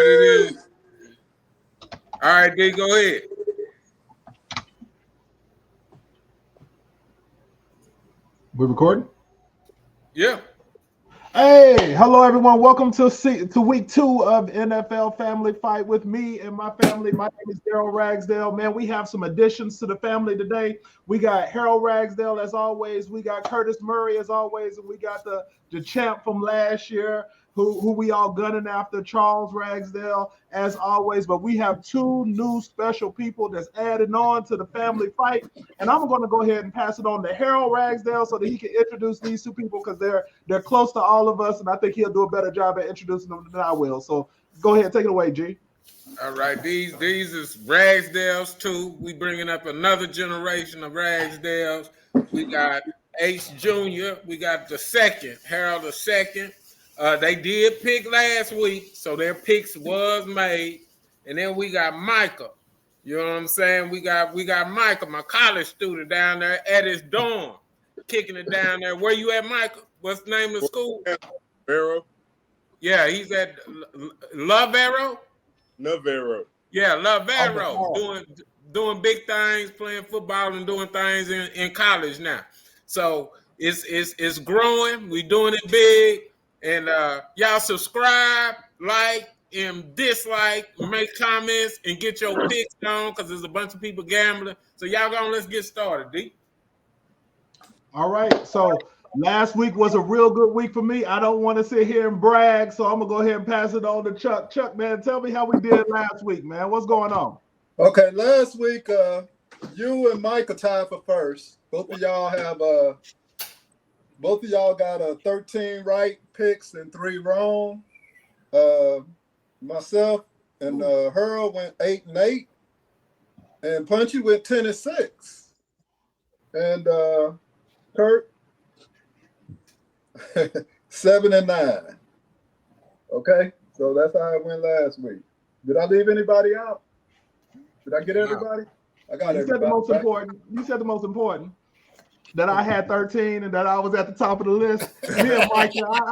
it is. All right, D, go ahead. We recording? Yeah. Hey, hello everyone. Welcome to week 2 of NFL Family Fight with me and my family. My name is Daryl Ragsdale. Man, we have some additions to the family today. We got Harold Ragsdale as always. We got Curtis Murray as always, and we got the champ from last year, who we all gunning after, Charles Ragsdale as always. But we have 2 new special people that's added on to the family fight, and I'm going to go ahead and pass it on to Harold Ragsdale so that he can introduce these 2 people because they're close to all of us, and I think he'll do a better job at introducing them than I will. So go ahead, take it away, G. All right, these is Ragsdales too. We bringing up another generation of Ragsdales. We got Ace Jr. We got the second, Harold the second. They did pick last week, so their picks was made. And then we got Michael. You know what I'm saying? We got Michael, my college student down there at his dorm, kicking it down there. Where you at, Michael? What's the name of the school? Arrow. Yeah, he's at Love Arrow. Love Arrow. Yeah, Love Arrow. Doing big things, playing football and doing things in college now. So it's growing. We doing it big. And y'all subscribe, like, and dislike, make comments, and get your picks on because there's a bunch of people gambling. So y'all let's get started, D. All right. So last week was a real good week for me. I don't want to sit here and brag, so I'm gonna go ahead and pass it on to Chuck. Chuck, man, tell me how we did last week, man. What's going on? Okay, last week you and Mike are tied for first. Both of y'all got 13 right picks and 3 wrong. Myself and Harold went 8-8, and Punchy went 10-6, and Kurt 7-9. Okay, so that's how it went last week. Did I leave anybody out? Did I get everybody? I got everybody. You said the most important. That I had 13 and that I was at the top of the list. Me and Mike,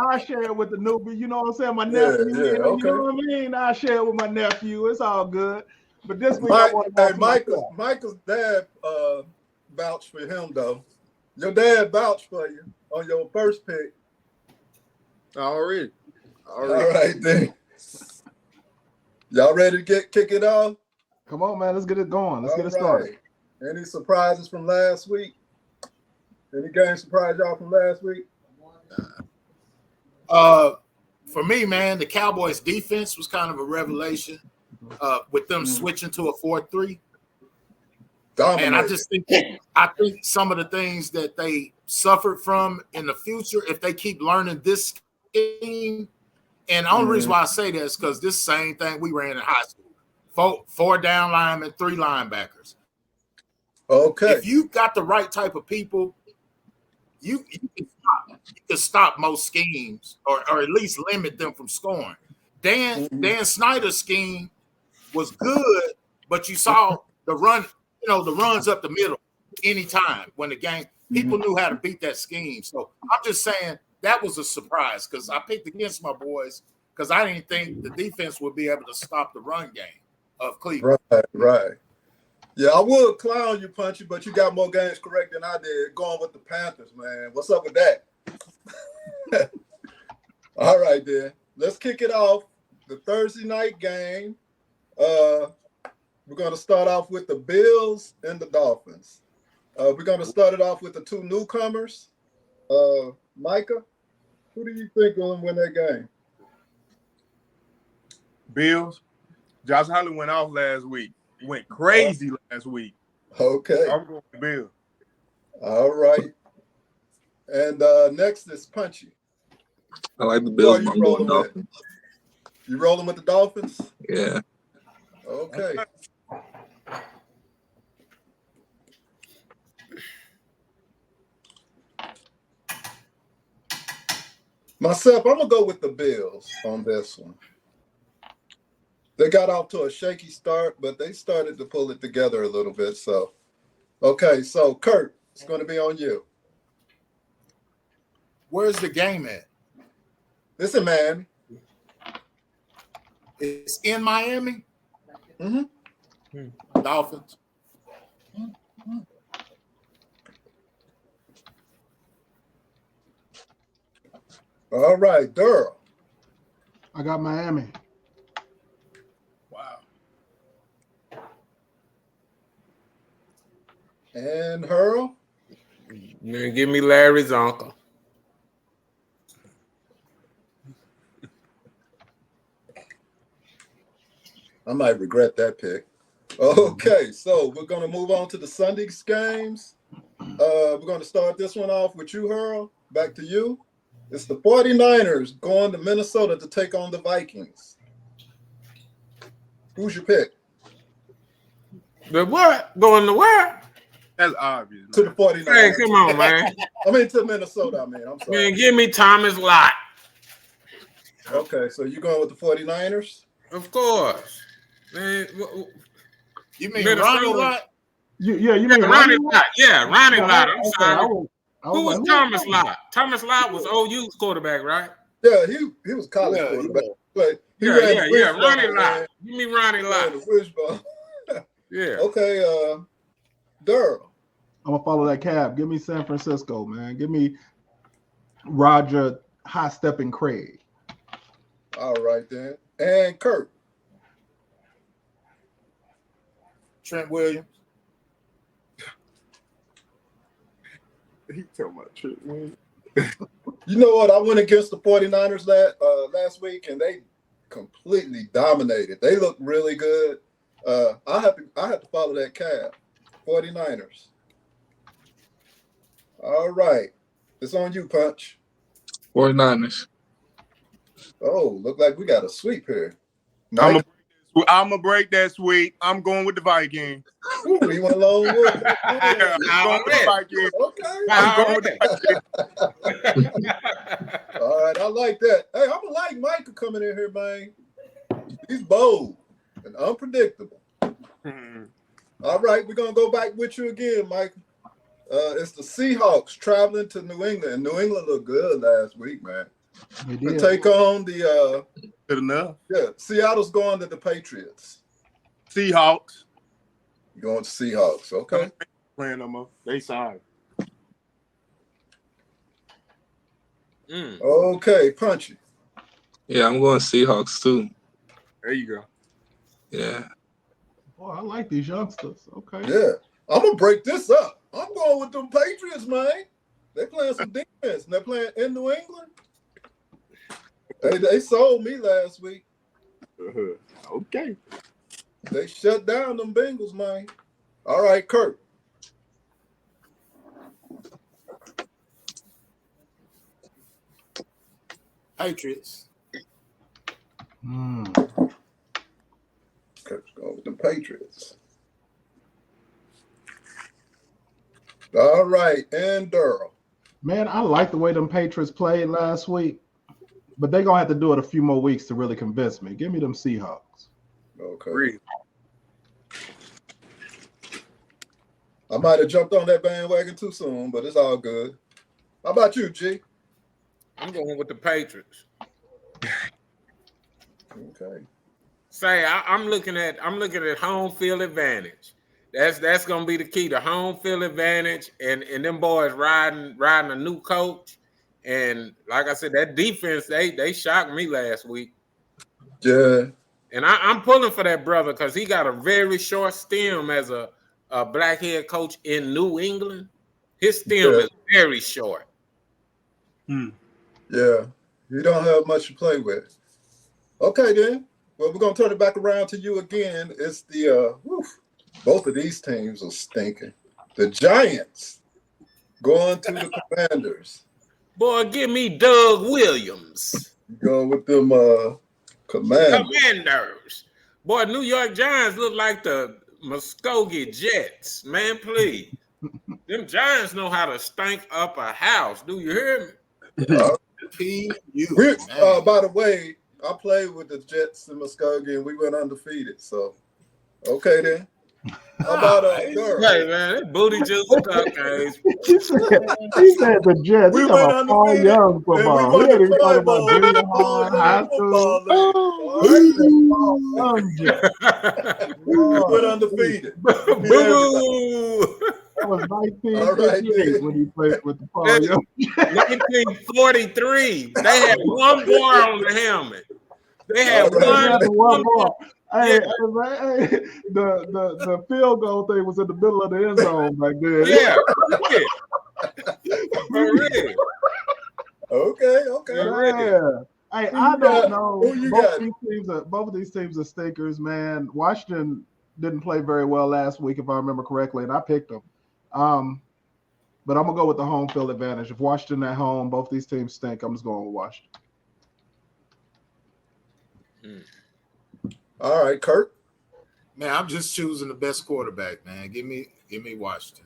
I share it with the newbie. You know what I'm saying? My nephew. Okay. You know what I mean? I share it with my nephew. It's all good. But this week, Michael's dad vouched for him though. Your dad vouched for you on your first pick. Already. All right then. Y'all ready to kick it off? Come on, man. Let's get it going. Let's get it started. Any surprises from last week? Any game surprise y'all from last week? For me, man, the Cowboys defense was kind of a revelation with them switching to a 4-3. And I think some of the things that they suffered from in the future, if they keep learning this scheme, and the only reason why I say that is because this same thing we ran in high school. 4 down linemen, 3 linebackers. Okay. If you got the right type of people, you can stop most schemes or at least limit them from scoring. Dan Snyder's scheme was good, but you saw the run, the runs up the middle anytime when the game, people knew how to beat that scheme. So I'm just saying that was a surprise because I picked against my boys because I didn't think the defense would be able to stop the run game of Cleveland. Right. Yeah, I would clown you, Punchy, but you got more games correct than I did going with the Panthers, man. What's up with that? All right, then. Let's kick it off. The Thursday night game. We're going to start off with the Bills and the Dolphins. We're going to start it off with the 2 newcomers. Micah, who do you think will win that game? Bills. Josh Allen went off last week. Went crazy last week. Okay. I'm going to Bills. All right. And next is Punchy. I like the Bills. You rolling with? You rolling with the Dolphins? Yeah. Okay. Myself, I'm going to go with the Bills on this one. They got off to a shaky start, but they started to pull it together a little bit. So, okay. So, Kurt, it's going to be on you. Where's the game at? It's in Miami. It's in Miami. Mhm. Dolphins. All right, Durham. I got Miami. Wow. And Hurl. Man, give me Larry's uncle. I might regret that pick. Okay, so we're going to move on to the Sunday's games. We're going to start this one off with you, Hurl. Back to you. It's the 49ers going to Minnesota to take on the Vikings. Who's your pick? The what? Going to where? That's obvious. To the Man. 49ers. Hey, come on, man. I mean, to Minnesota, I'm sorry. Man, give me Thomas Lott. Okay, so you're going with the 49ers? Of course. Man, You mean Minnesota. Ronnie Lott? You yeah, mean Ronnie Lott. Yeah, Ronnie Lott. I'm Okay, sorry. I Who was like, Thomas Lott? Thomas Lott was OU's quarterback, right? Yeah, he was college quarterback. But he ran the wishbone, Ronnie man. Lott. Give me Ronnie He ran Lott. the wishbone. Yeah. Okay, Durham. I'm gonna follow that cab. Give me San Francisco, man. Give me Roger High Stepping Craig. All right then. And Kurt. Trent Williams. He talking about Trent Williams. You know what? I went against the 49ers last week, and they completely dominated. They look really good. I have to follow that cab. 49ers. All right. It's on you, Punch. 49ers. Oh, look like we got a sweep here. I'm Mike, gonna break that sweep. I'm going with the Vikings. ooh, he went along with it. Yeah, I'm going with the Vikings. Okay. I'm going with the Vikings. All right, I like that. Hey, I'm gonna like Micah coming in here, man. He's bold and unpredictable. All right, we're gonna go back with you again, Mike. It's the Seahawks traveling to New England. New England looked good last week, man. They To did. take on the Good enough. Seattle's going to the Patriots. Seahawks. Going to Seahawks, okay. Playing no more. They sorry. Okay, Punchy. Yeah, I'm going Seahawks too. There you go. Yeah. Boy, I like these youngsters. Okay. Yeah. I'm gonna break this up. I'm going with them Patriots, man. They playing some defense and they're playing in New England. They sold me last week. Okay. They shut down them Bengals, man. All right, Kurt. Patriots. Kurt's going with the Patriots. All right, and Durham. Man, I like the way them Patriots played last week, but they're gonna have to do it a few more weeks to really convince me. Give me them Seahawks. Okay. Really? I might have jumped on that bandwagon too soon, but it's all good. How about you, G? I'm going with the Patriots. Okay. Say, I'm looking at home field advantage. That's gonna be the key to home field advantage, and them boys riding a new coach. And like I said, that defense, they shocked me last week. Yeah. And I'm pulling for that brother because he got a very short stem as a black head coach in New England. His stem is very short. Yeah. You don't have much to play with. Okay, then. Well, we're gonna turn it back around to you again. It's the both of these teams are stinking. The Giants going to the Commanders. Boy, give me Doug Williams. Go with them Commanders. Boy, New York Giants look like the Muskogee Jets. Man, please. Them Giants know how to stink up a house. Do you hear me? By the way, I played with the Jets in Muskogee and we went undefeated. So, okay then. How about Hey, Durham? man, this booty just stuck, guys. He said the Jets. We He went talking about Paul undefeated, Young and we football. won He ain't the even talking Pride about Bowl in junior the Paul high, high Young school. football league. All right? Young Jets. We went undefeated. We beat everybody. Boo! That was All right, 1958 then. when he played with the Paul Young. 1943. They had one bar on the helmet. They had All right. Yeah, the one one ball. Hey, hey, the field goal thing was in the middle of the end zone back then. Yeah, for real. Okay. Yeah. Hey, Who I you don't got? know. Who you got? Both of these teams are stinkers, man. Washington didn't play very well last week, if I remember correctly, and I picked them. But I'm gonna go with the home field advantage. If Washington at home, both these teams stink. I'm just going with Washington. All right, Kurt. Man, I'm just choosing the best quarterback, man. Give me Washington.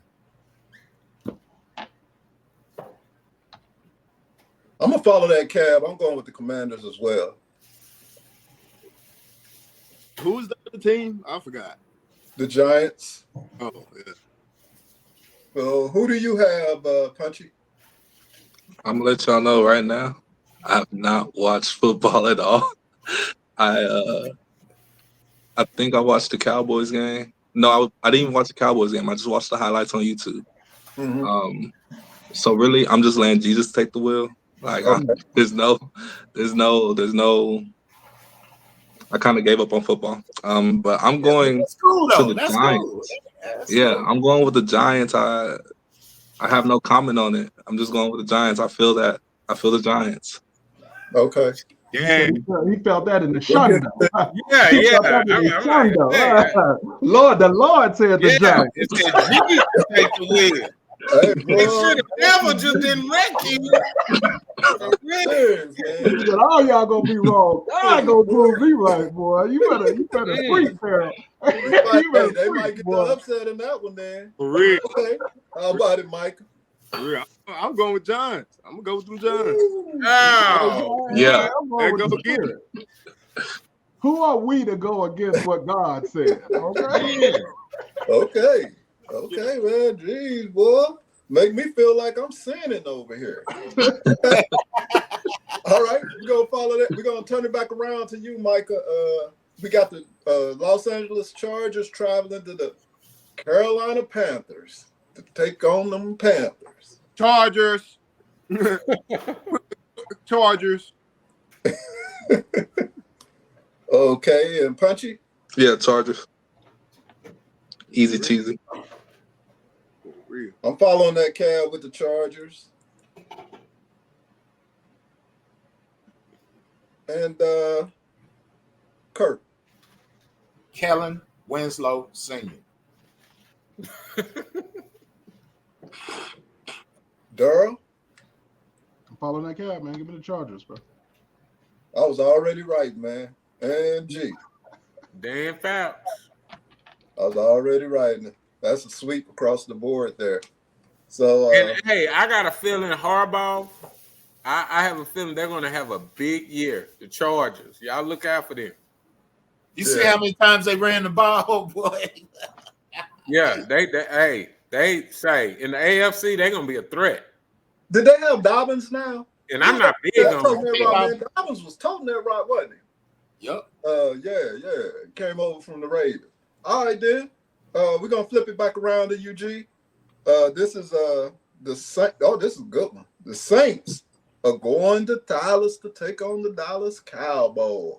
I'm gonna follow that cab. I'm going with the Commanders as well. Who's the other team? I forgot. The Giants. Oh, yeah. So who do you have, Punchy? I'm gonna let y'all know right now. I have not watched football at all. I think I watched the Cowboys game. No, I didn't even watch the Cowboys game. I just watched the highlights on YouTube. Mm-hmm. So really, I'm just letting Jesus take the wheel. Like, Okay. there's no. I kind of gave up on football. But I'm going That's cool to though. the That's Giants. cool. That's Yeah, cool. I'm going with the Giants. I have no comment on it. I'm just going with the Giants. I feel the Giants. Okay. Yeah. He felt that in the shundo. Yeah, He yeah. felt that in the I'm like, shundo. hey, Lord, the Lord said the yeah, Giants. it said Jesus take the wheel. Hey, They boy. should have never just didn't wreck you. For real. Serious, He man. said, all y'all gonna be wrong. God gonna prove me right, boy. You better preach, Harold. They might get the boy. upset in that one, then. For real. Okay. How about it, Mike? For real. I'm going with Giants. I'm gonna go with them Giants. Oh, Yeah. I'm going with There the go again. spirit. Who are we to go against what God said? Okay. Okay, man. Jeez, boy. Make me feel like I'm sinning over here. All right, we're gonna follow that. We're gonna turn it back around to you, Micah. We got the Los Angeles Chargers traveling to the Carolina Panthers to take on them Panthers. Chargers. Chargers. Okay, and Punchy. Yeah, Chargers. Easy cheesy. For real. I'm following that cab with the Chargers. And Kurt. Kellen Winslow Sr. Durrell. I'm following that cab, man. Give me the Chargers, bro. I was already right, man. And G. Dan Fouts. I was already right. That's a sweep across the board there. So, And hey, I got a feeling Harbaugh, I have a feeling they're going to have a big year. The Chargers. Y'all look out for them. You see how many times they ran the ball, boy? Yeah, they say in the AFC they're going to be a threat. did they have Dobbins now? And I'm not big Yeah, on toting that rock, them. man. Dobbins was toting that rock, wasn't he? Yep. Yeah. Came over from the Ravens. All right, then. We're gonna flip it back around to UG. This is the Saints. Oh, this is a good one. The Saints are going to Dallas to take on the Dallas Cowboys.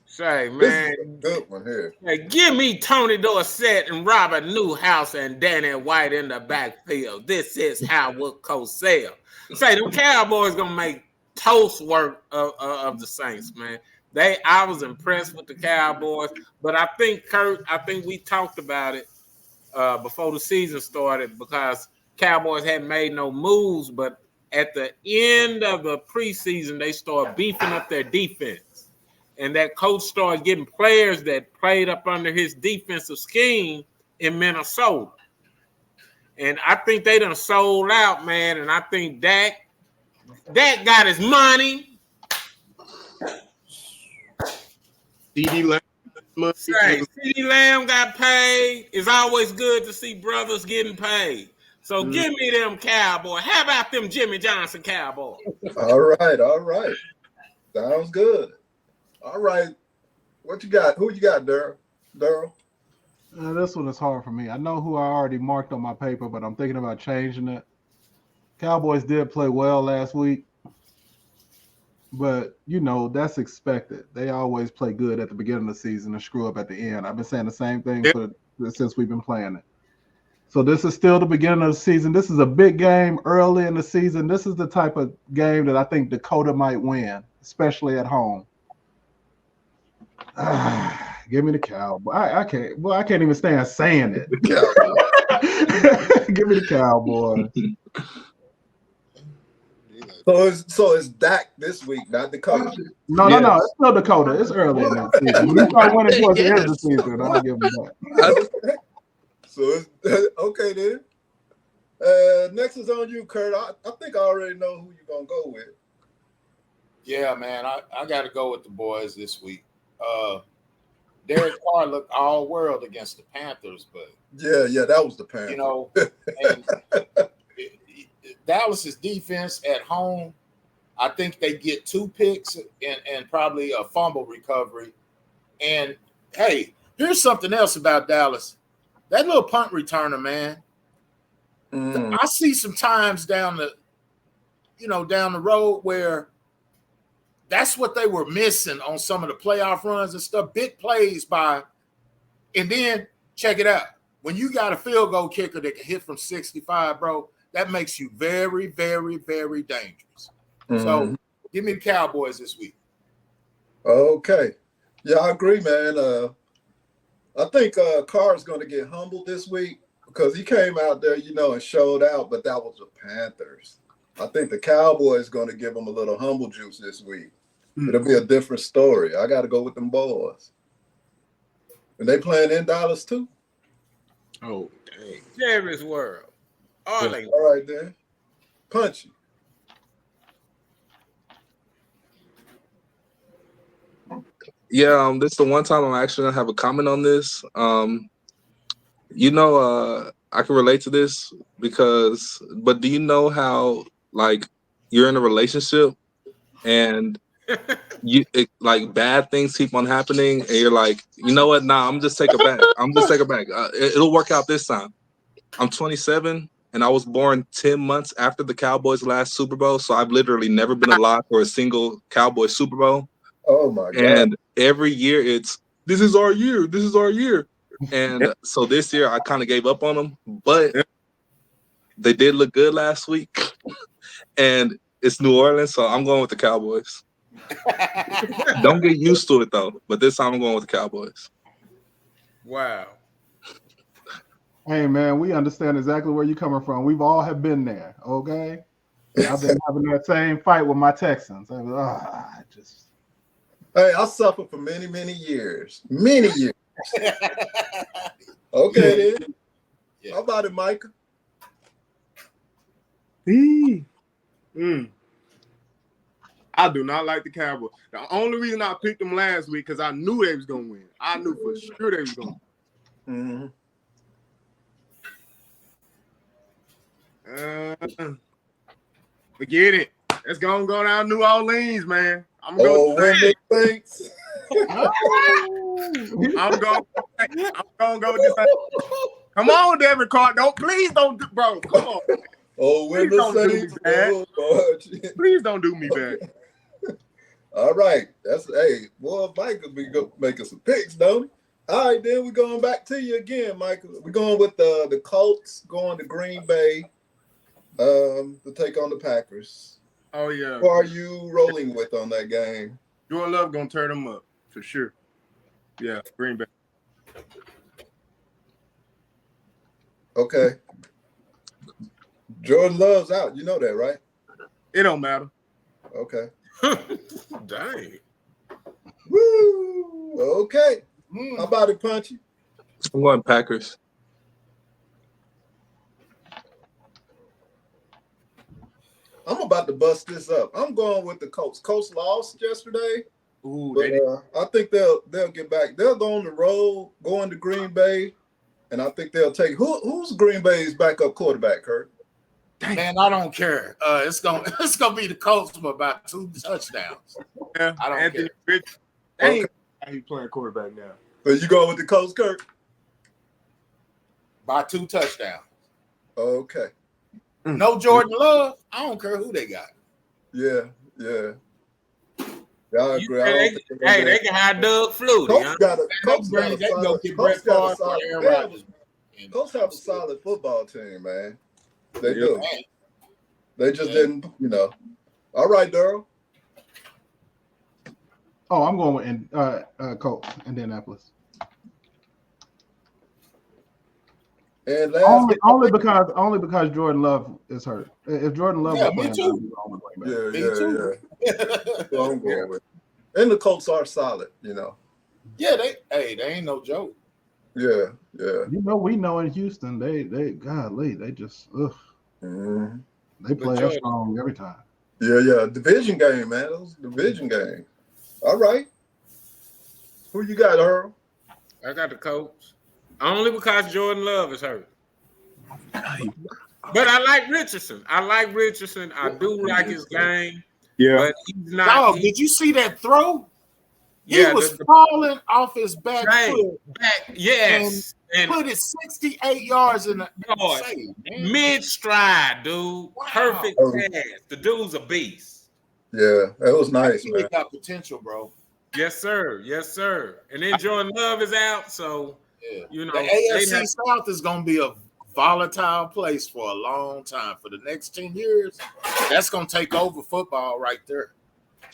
Say, This man, is a good one here. hey, give me Tony Dorsett and Robert Newhouse and Danny White in the backfield. This is Howard Cosell. Say, the Cowboys gonna make toast work of the Saints, man. I was impressed with the Cowboys, but I think Kurt, we talked about it before the season started because Cowboys hadn't made no moves, but at the end of the preseason, they started beefing up their defense. And that coach started getting players that played up under his defensive scheme in Minnesota. And I think they done sold out, man. And I think Dak got his money. CD Lamb. Say, CeeDee Lamb got paid. It's always good to see brothers getting paid. So give me them Cowboys. How about them Jimmy Johnson Cowboys? All right. Sounds good. All right. What you got? Who you got, Daryl? This one is hard for me. I know who I already marked on my paper, but I'm thinking about changing it. Cowboys did play well last week, but that's expected. They always play good at the beginning of the season and screw up at the end. I've been saying the same thing since we've been playing it. So this is still the beginning of the season. This is a big game early in the season. This is the type of game that I think Dakota might win, especially at home. Give me the Cowboys. I can't even stand saying it. Give me the Cowboys. So it's Dak this week, not Dakota. No. It's still Dakota. It's early in the season. When you start winning towards the end of the season, I'll give them that. So it's okay then. Next is on you, Kurt. I think I already know who you're gonna go with. Yeah, man, I got to go with the boys this week. Derek Carr looked all world against the Panthers, but yeah, that was the Panthers. And Dallas's defense at home, I think they get 2 picks and probably a fumble recovery. And hey, here's something else about Dallas. That little punt returner, man. I see some times down the road where that's what they were missing on some of the playoff runs and stuff. Big plays and then check it out. When you got a field goal kicker that can hit from 65, bro, that makes you very, very, very dangerous. So give me the Cowboys this week. Okay. Yeah, I agree, man. I think Carr is going to get humbled this week because he came out there, and showed out, but that was the Panthers. I think the Cowboys going to give him a little humble juice this week. It'll be a different story. I got to go with them boys. And they playing in Dallas too? Oh, dang. Jerry's World. All right, then. Punchy. Yeah, this is the one time I'm actually gonna have a comment on this. I can relate to this but do you know how you're in a relationship and bad things keep on happening and you're like, you know what? Nah, I'm just take it back. It'll work out this time. I'm 27 and I was born 10 months after the Cowboys' last Super Bowl, so I've literally never been alive for a single Cowboys Super Bowl. Oh my God. And every year this is our year. And so this year I kind of gave up on them, but they did look good last week. And it's New Orleans, so I'm going with the Cowboys. Don't get used to it though, but this time I'm going with the Cowboys. Wow. Hey man, we understand exactly where you're coming from. We've all have been there, okay? I've been having that same fight with my Texans. Hey, I suffered for many, many years. Many years. Okay, then. Yeah. How about it, Micah? I do not like the Cowboys. The only reason I picked them last week because I knew they was going to win. I knew for sure they was going to win. Forget it. Let's go down New Orleans, man. I'm going to go Saints. I'm going to go with this. Come on, Derek Carr. Please don't, bro. Come on. Please don't do me bad. Please don't do me bad. All right. Boy, Mike will be making some picks, don't he? All right, then we're going back to you again, Michael. We're going with the Colts going to Green Bay to take on the Packers. Oh, yeah. Who are you rolling with on that game? Jordan Love going to turn them up, for sure. Yeah, Green Bay. Okay. Jordan Love's out. You know that, right? It don't matter. Okay. Dang. Woo! Okay. How about it, Punchy? I'm going Packers. I'm about to bust this up. I'm going with the Colts. Colts lost yesterday, Ooh, But I think they'll get back. They'll go on the road, go into Green Bay, and I think they'll take who's Green Bay's backup quarterback, Kurt? Man, I don't care. It's gonna be the Colts for about 2 touchdowns. yeah, I don't Anthony care. Rich. Okay. He's playing quarterback now. So you going with the Colts, Kurt? By 2 touchdowns. Okay. No Jordan Love. I don't care who they got. Yeah. Yeah, I agree. They can hire Doug Flutie. Colts Huh? got a They go get Brett solid. Favre or Aaron They have- Rodgers. Colts have a solid football team, man. They Yeah. do. They just didn't, All right, Daryl. Oh, I'm going with Colts, Indianapolis. And last Only because Jordan Love is hurt. If Jordan Love Yeah, was me playing, too. I'd be going with Green Bay. yeah. That's what I'm going with. And the Colts are solid, Yeah, they ain't no joke. Yeah. We know in Houston, they just Mhm. they play us strong every time. Yeah. Division game, man. Those division games. All right. Who you got, Earl? I got the Colts. Only because Jordan Love is hurt. But I like Richardson. I do like his game. Yeah. But he's not. Dog, did you see that throw? He Yeah, was falling off his back foot yes. And put it 68 yards in the Lord, save, man. mid-stride, dude. Wow. Perfect pass. The dude's a beast. Yeah, that was nice, He man. got potential, bro. Yes, sir. And then Jordan Love is out, so Yeah. the The AFC South is going to be a volatile place for a long time. For the next 10 years, that's going to take over football right there.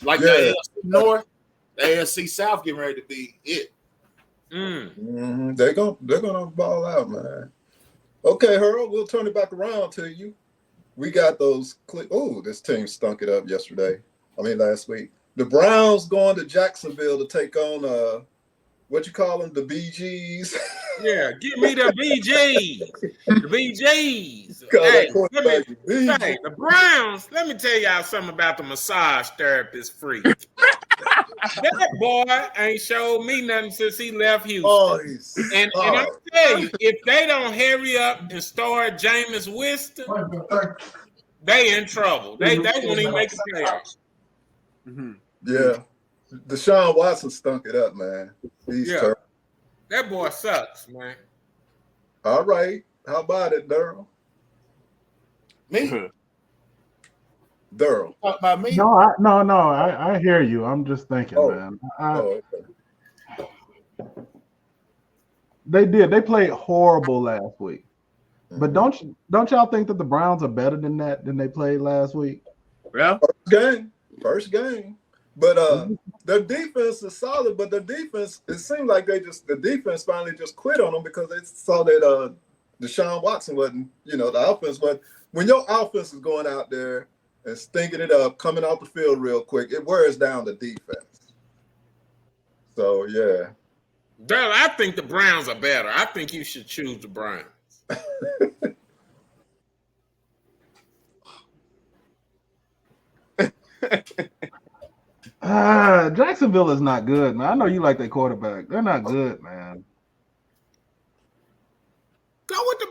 Like the AFC North, the AFC South getting ready to be it. Mm-hmm. They're gonna ball out, man. Okay, Harold, we'll turn it back around to you. We got those. This team stunk it up last week. The Browns going to Jacksonville to take on what you call them, the BGs. Yeah, give me the BGs. The BGs. Call Hey, that quarterback the BG. hey, the Browns, let me tell y'all something about the massage therapist freak. That boy ain't showed me nothing since he left Houston. Oh, he's And I'm tell you, if they don't hurry up and start Jameis Winston, they in trouble. They won't even make the playoffs. Mm-hmm. yeah. Deshaun Watson stunk it up, man. He's terrible. That boy sucks, man. All right. How about it, Daryl? Me? Daryl. Talk about me? No, I hear you. I'm just thinking, man. Okay. They played horrible last week. But don't y'all think that the Browns are better than they played last week? Yeah. First game. But their defense is solid, but the defense, it seemed like the defense finally just quit on them because they saw that Deshaun Watson wasn't, the offense. But when your offense is going out there and stinking it up, coming off the field real quick, it wears down the defense. So, yeah. Daryl, I think the Browns are better. I think you should choose the Browns. Jacksonville is not good, man. I know you like their quarterback. They're not good, man. Go with the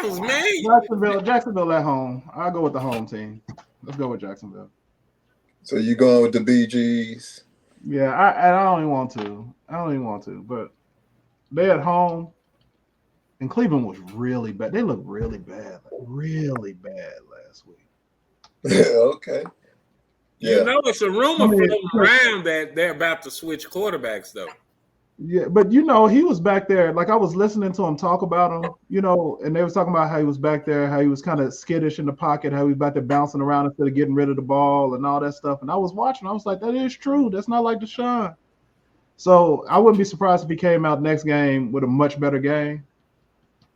Browns, man. Jacksonville at home. I'll go with the home team. Let's go with Jacksonville. So you going with the BGs? Yeah, I don't even want to. But they at home, and Cleveland was really bad. They looked really bad last week. Yeah, okay. Yeah. It's a rumor floating around that they're about to switch quarterbacks, though. Yeah, but he was back there. Like I was listening to him talk about him, and they was talking about how he was back there, how he was kind of skittish in the pocket, how he was back there bouncing around instead of getting rid of the ball and all that stuff. And I was watching, I was like, that is true. That's not like Deshaun. So I wouldn't be surprised if he came out next game with a much better game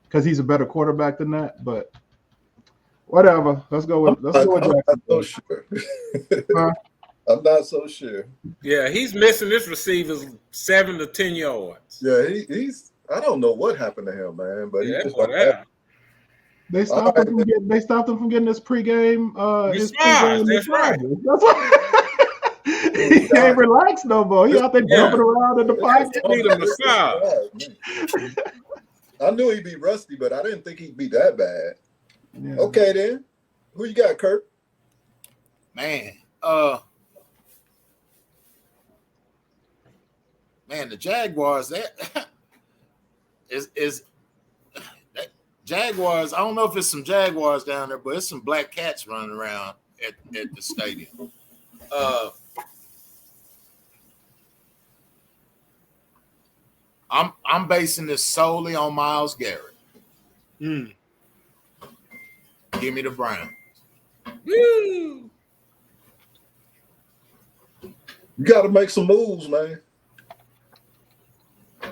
because he's a better quarterback than that. But whatever. Let's go with Jacksonville. I'm not so sure. I'm not so sure. Yeah, he's missing his receivers 7 to 10 yards. Yeah, he's. I don't know what happened to him, man. But he just They stopped him from getting his pregame. That's right. That's what. He ain't relaxed no more. He out there Yeah. jumping around in the pocket. Need a massage. I knew he'd be rusty, but I didn't think he'd be that bad. Yeah. Okay, then. Who you got, Kurt? Man, the Jaguars, that is that Jaguars. I don't know if it's some Jaguars down there, but it's some black cats running around at the stadium. I'm basing this solely on Myles Garrett. Mm. Give me the Browns. Woo! You got to make some moves, man.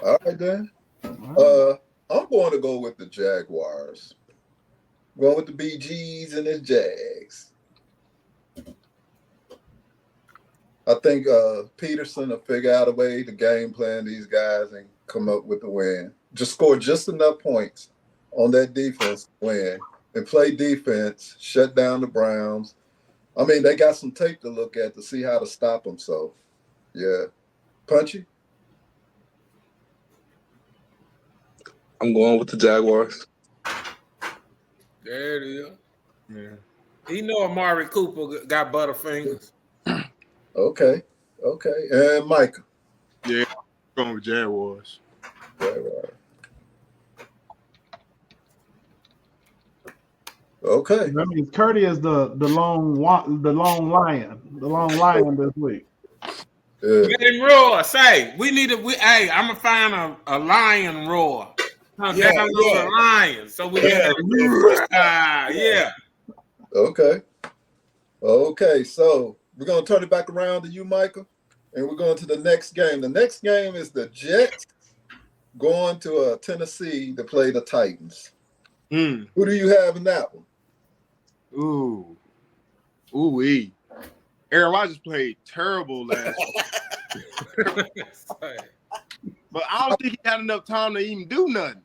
All right, then. I'm going to go with the Jaguars. Going with the BGs and the Jags. I think Peterson will figure out a way to game plan these guys and come up with a win. Just score just enough points on that defense to win and play defense, shut down the Browns. I mean, they got some tape to look at to see how to stop them. So, yeah. Punchy? I'm going with the Jaguars. There it is. Yeah. He know Amari Cooper got butterfingers. Okay. And Micah? Yeah, going with Jaguars. Jaguars. Okay. That means Curdy is the lone lion this week. Yeah. Let him roar. Say, hey, I'm gonna find a lion roar. Yeah, The lion. So we get yeah. Okay, so we're gonna turn it back around to you, Michael, and we're going to the next game. The next game is the Jets going to Tennessee to play the Titans. Mm. Who do you have in that one? Ooh-wee. Aaron Rodgers played terrible last year. But I don't think he had enough time to even do nothing.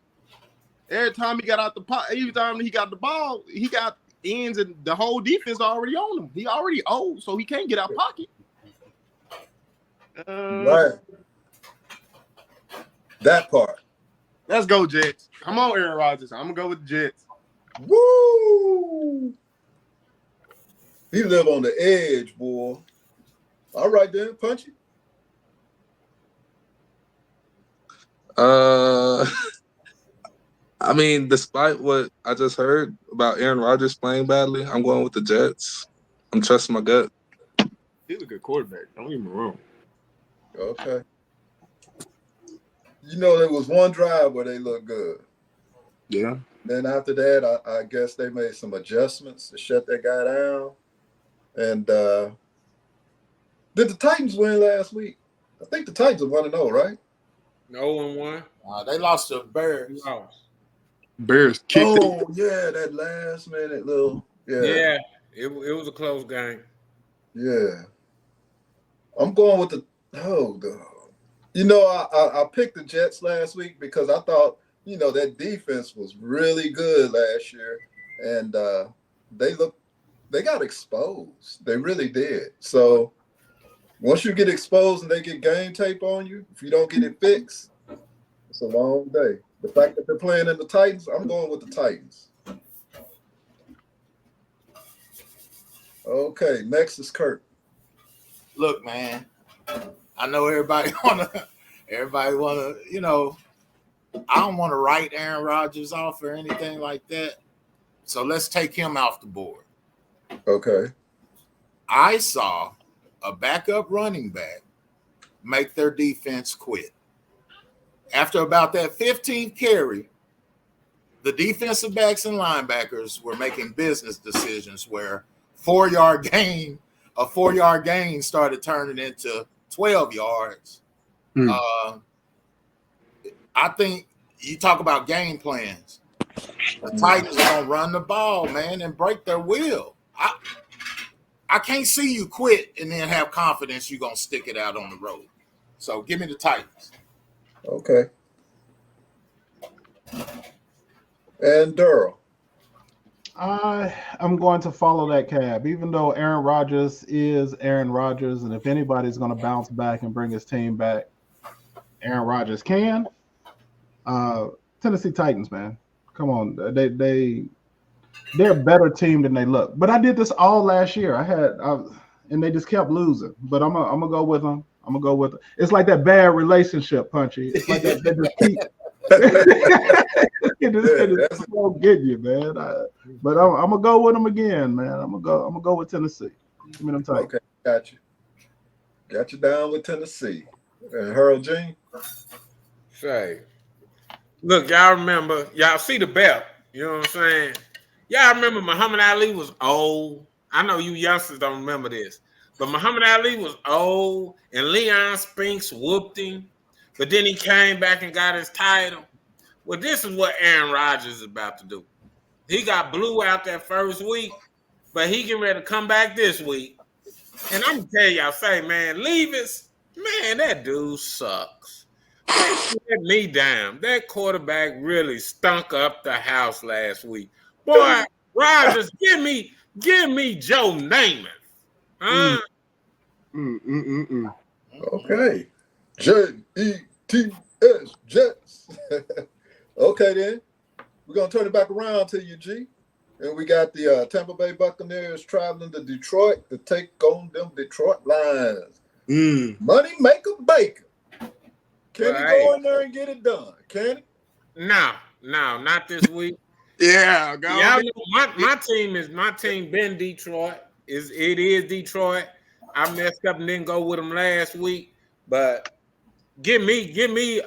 Every time he got out the pot, every time he got the ball, he got ends and the whole defense already on him. He already old, so he can't get out pocket. Right. That part. Let's go, Jets. Come on, Aaron Rodgers. I'm gonna go with the Jets. Woo! He live on the edge, boy. All right, then, Punchy. I mean, despite what I just heard about Aaron Rodgers playing badly, I'm going with the Jets. I'm trusting my gut. He's a good quarterback. Don't get me wrong. Okay. You know, there was one drive where they looked good. Yeah. Then after that, I guess they made some adjustments to shut that guy down. And did the Titans win last week? I think the Titans are 1-0, right? No one won. They lost to the Bears. Lost. Bears kicked it. Oh, yeah, that last minute little. Yeah. It was a close game. Yeah. I'm going with the You know, I picked the Jets last week because I thought, you know, that defense was really good last year. And they got exposed. They really did. So once you get exposed and they get game tape on you, if you don't get it fixed, it's a long day. The fact that they're playing in the Titans, I'm going with the Titans. Okay, next is Kurt. Look, man, I know everybody wanna, you know, I don't want to write Aaron Rodgers off or anything like that. So let's take him off the board. Okay. I saw a backup running back make their defense quit. After about that 15th carry, the defensive backs and linebackers were making business decisions where a 4-yard gain started turning into 12 yards. I think you talk about game plans. The Titans are going to run the ball, man, and break their will. I can't see you quit and then have confidence you're going to stick it out on the road. So give me the Titans. Okay. And Durrell. I'm going to follow that cab, even though Aaron Rodgers is Aaron Rodgers, and if anybody's going to bounce back and bring his team back, Aaron Rodgers can. Tennessee Titans, man, come on, they're a better team than they look. But I did this all last year. And they just kept losing. But I'm gonna go with them. It's like that bad relationship, Punchy. It's like that. They just keep. It's so getting you, man. But I'm gonna go with them again, man. I'm gonna go with Tennessee. Give me them Titans. Okay, got you down with Tennessee. And Harold Jean. Say, look, y'all see the belt. You know what I'm saying? Y'all remember Muhammad Ali was old. I know you youngsters don't remember this, but Muhammad Ali was old, and Leon Spinks whooped him. But then he came back and got his title. Well, this is what Aaron Rodgers is about to do. He got blew out that first week, but he getting ready to come back this week. And I'm gonna tell y'all, man, Levis, man, that dude sucks. Man, let me down. That quarterback really stunk up the house last week. Boy, Rodgers, give me Joe Namath. Huh? Okay. Jets, Jets. Okay, then. We're going to turn it back around to you, G. And we got the Tampa Bay Buccaneers traveling to Detroit to take on them Detroit Lions. Money maker Baker. Can he go in there and get it done? Can he? No, not this week. Yeah, y'all know my team been Detroit. It is Detroit. I messed up and didn't go with them last week, but give me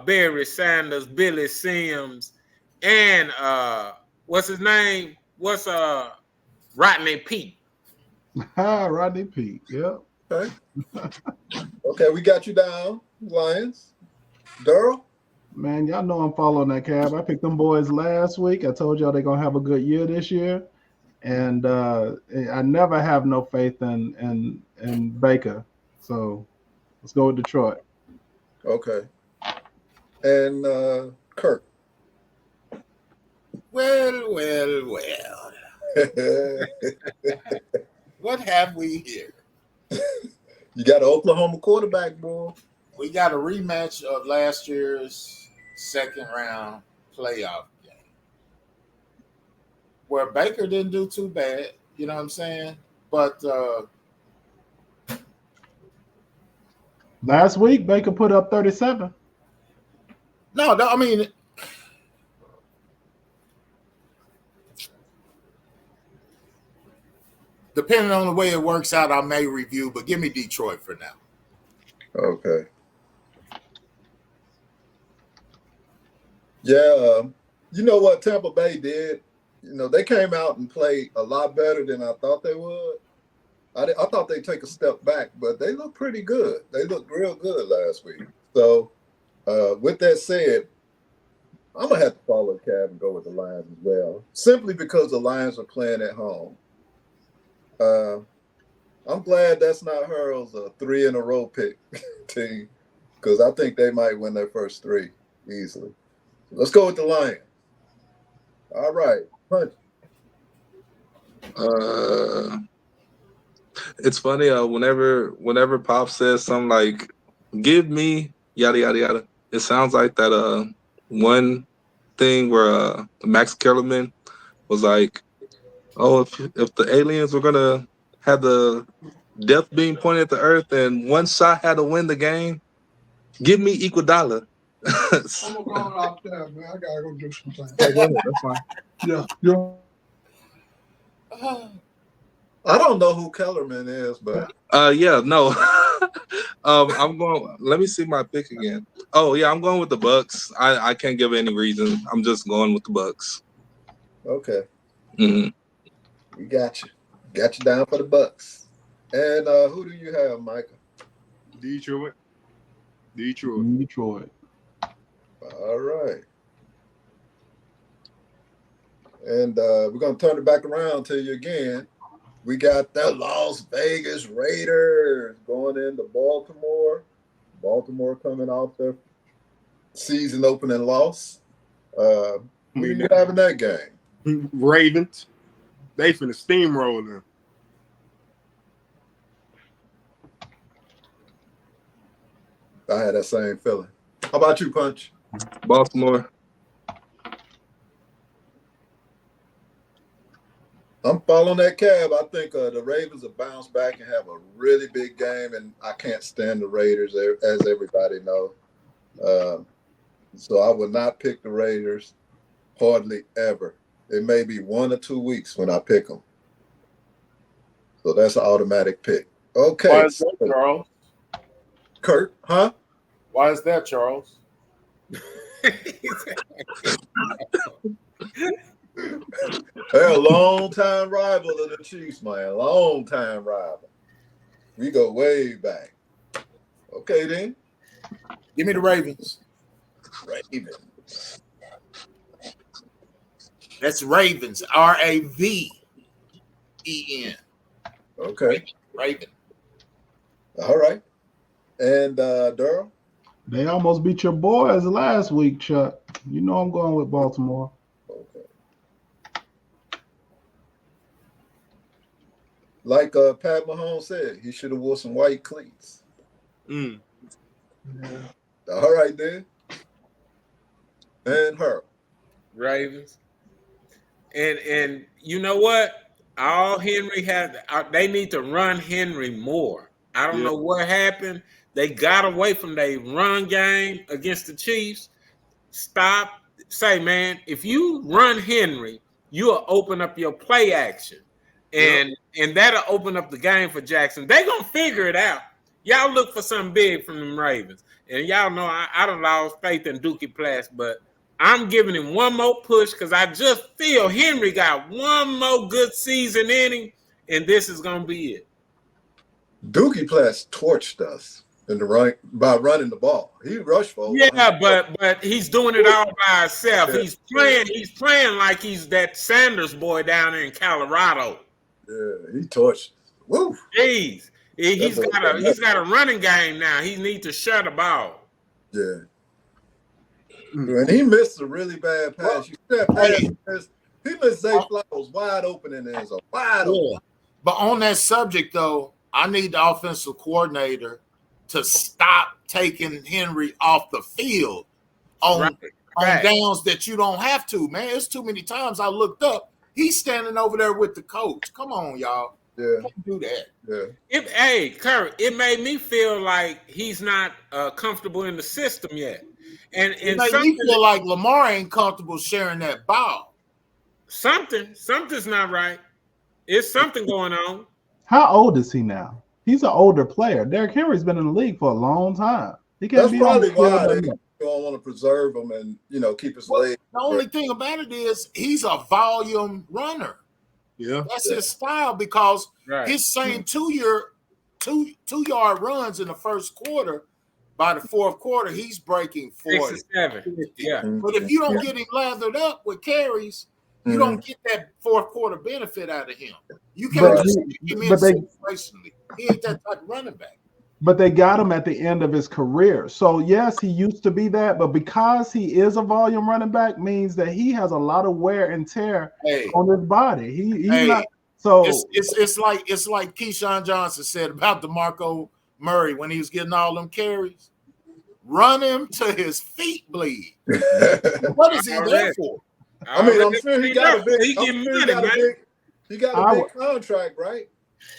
Barry Sanders, Billy Sims, and what's his name? What's Rodney Peete? Rodney Peete. Yep. Okay. Okay, we got you down, Lions. Daryl? Man, y'all know I'm following that cab. I picked them boys last week. I told y'all they're gonna have a good year this year, and I never have no faith in Baker. So let's go with Detroit. Okay. And Kirk. Well. What have we here? You got an Oklahoma quarterback, boy. We got a rematch of last year's second round playoff game where Baker didn't do too bad, you know what I'm saying? But last week Baker put up 37. No, I mean, depending on the way it works out, I may review, but give me Detroit for now. Okay. Yeah, you know what Tampa Bay did? You know, they came out and played a lot better than I thought they would. I thought they'd take a step back, but they look pretty good. They looked real good last week. So, with that said, I'm going to have to follow the cab and go with the Lions as well, simply because the Lions are playing at home. I'm glad that's not Harold's 3-in-a-row pick team, because I think they might win their first 3 easily. Let's go with the Lions. All right. Punch. It's funny. Whenever Pop says something like "give me yada yada yada," it sounds like that one thing where Max Kellerman was like, "Oh, if the aliens were gonna have the death beam pointed at the Earth and one shot had to win the game, give me $1. I'm gonna go off there, man. I gotta go do some things. That's fine. Yeah. I don't know who Kellerman is, but yeah, no. I'm going. Let me see my pick again. Oh yeah, I'm going with the Bucks. I can't give any reason. I'm just going with the Bucks. okay. Mm-hmm. We got you. Got you down for the Bucks. And who do you have, Micah? Detroit. All right. And we're going to turn it back around to you again. We got the Las Vegas Raiders going into Baltimore. Baltimore coming off their season opening loss. Who you having that game? Ravens. They finna steamroll them. I had that same feeling. How about you, Punch? Baltimore. I'm following that cab. I think the Ravens will bounce back and have a really big game, and I can't stand the Raiders, as everybody knows. So I would not pick the Raiders hardly ever. It may be 1 or 2 weeks when I pick them. So that's an automatic pick. Okay. Why is that, Charles? Kurt, huh? Why is that, Charles? They're a long-time rival of the Chiefs, man. Long-time rival. We go way back. Okay, then. Give me the Ravens. Ravens. That's Ravens. Raven. Okay. Raven. All right. And Durham? They almost beat your boys last week, Chuck. You know I'm going with Baltimore. Okay. Like Pat Mahomes said, he should have wore some white cleats. Mm. All right, then. And her. Ravens. And you know what? All Henry had, they need to run Henry more. I don't know what happened. They got away from their run game against the Chiefs. Stop. Say, man, if you run Henry, you'll open up your play action. And that'll open up the game for Jackson. They're going to figure it out. Y'all look for something big from them Ravens. And y'all know I don't lost faith in Dookie Plass, but I'm giving him one more push because I just feel Henry got one more good season in him, and this is going to be it. Dookie Plass torched us in the right by running the ball. He rushed for but he's doing it all by himself. He's playing like he's that Sanders boy down there in Colorado. Yeah, he torched. Woo. Jeez. He's got a running game now. He needs to shut the ball. Yeah. And he missed a really bad pass. He missed Zay Flowers wide open in there. So wide open. But on that subject, though, I need the offensive coordinator to stop taking Henry off the field on downs that you don't have to, man. It's too many times I looked up. He's standing over there with the coach. Come on, y'all. Yeah. Can't do that. Yeah. Kurt, it made me feel like he's not comfortable in the system yet. And it made me feel like Lamar ain't comfortable sharing that ball. Something's not right. It's something going on. How old is he now? He's an older player. Derrick Henry's been in the league for a long time. He can't That's probably why they don't want to preserve him and keep his legs. The only thing about it is he's a volume runner. Yeah, that's his style because his same 2-yard runs in the first quarter. By the fourth quarter, he's breaking 40. 67. Yeah. But if you don't get him lathered up with carries, you don't get that fourth quarter benefit out of him. You can't just stick him in situationally. He ain't that type of running back. But they got him at the end of his career. So, yes, he used to be that. But because he is a volume running back means that he has a lot of wear and tear on his body. He's not. So it's like Keyshawn Johnson said about DeMarco Murray when he was getting all them carries. Run him till his feet bleed. What is he there for? I mean, I'm sure he got a big contract, right?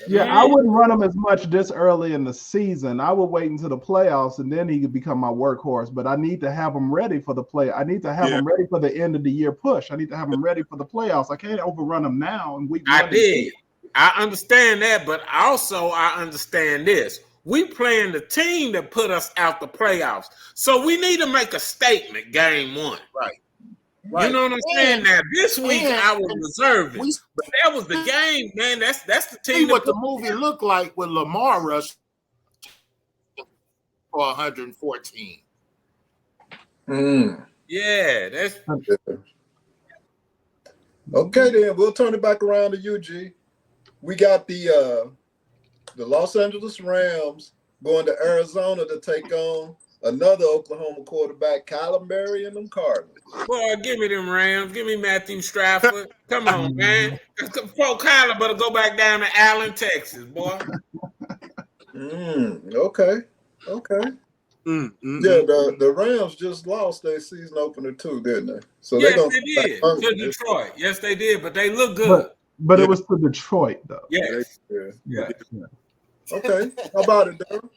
Yeah, I wouldn't run him as much this early in the season. I would wait until the playoffs, and then he could become my workhorse. But I need to have him ready for the play. I need to have him ready for the end of the year push. I need to have him ready for the playoffs. I can't overrun him now. And I understand that, but also I understand this. We playing the team that put us out the playoffs, so we need to make a statement. Game one, right? You know what I'm saying? Now this week I was reserving, but that was the game, man. That's the team. See what the movie looked like with Lamar rush for 114. Yeah, that's okay. Then we'll turn it back around to you, G. We got the Los Angeles Rams going to Arizona to take on another Oklahoma quarterback, Kyler Murray, and them Cardinals. Boy, give me them Rams. Give me Matthew Stafford. Come on, man. Poor Kyler better go back down to Allen, Texas, boy. Okay. Yeah, the Rams just lost their season opener too, didn't they? So Yes, they're they did. To Detroit. Yes, they did. But they look good. But it was to Detroit, though. Yes. Yeah. Okay. How about it, Darryl?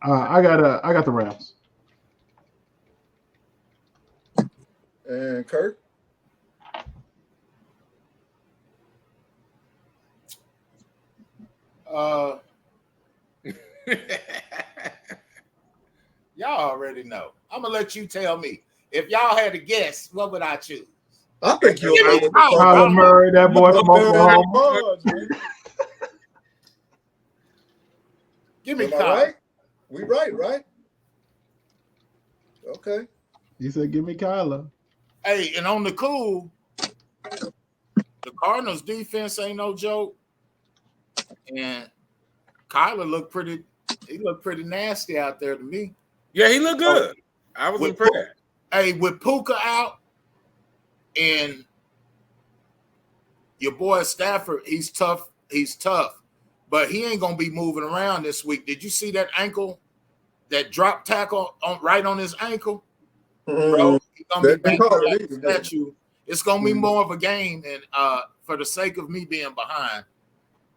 I got the Rams. And Kirk? Y'all already know. I'm gonna let you tell me. If y'all had to guess, what would I choose? I think you'll Give me know Kyler Murray, that boy from Oklahoma. Give me Am I Kyler. right? We right? Okay. He said, "Give me Kyler." Hey, and on the cool, the Cardinals defense ain't no joke. And Kyler looked pretty nasty out there to me. Yeah, he looked good. I was impressed. Hey, with Puka out and your boy Stafford, he's tough. But he ain't gonna be moving around this week. Did you see that ankle, that drop tackle right on his ankle? Bro, he's gonna be back like a statue. It's gonna be more of a game, and for the sake of me being behind,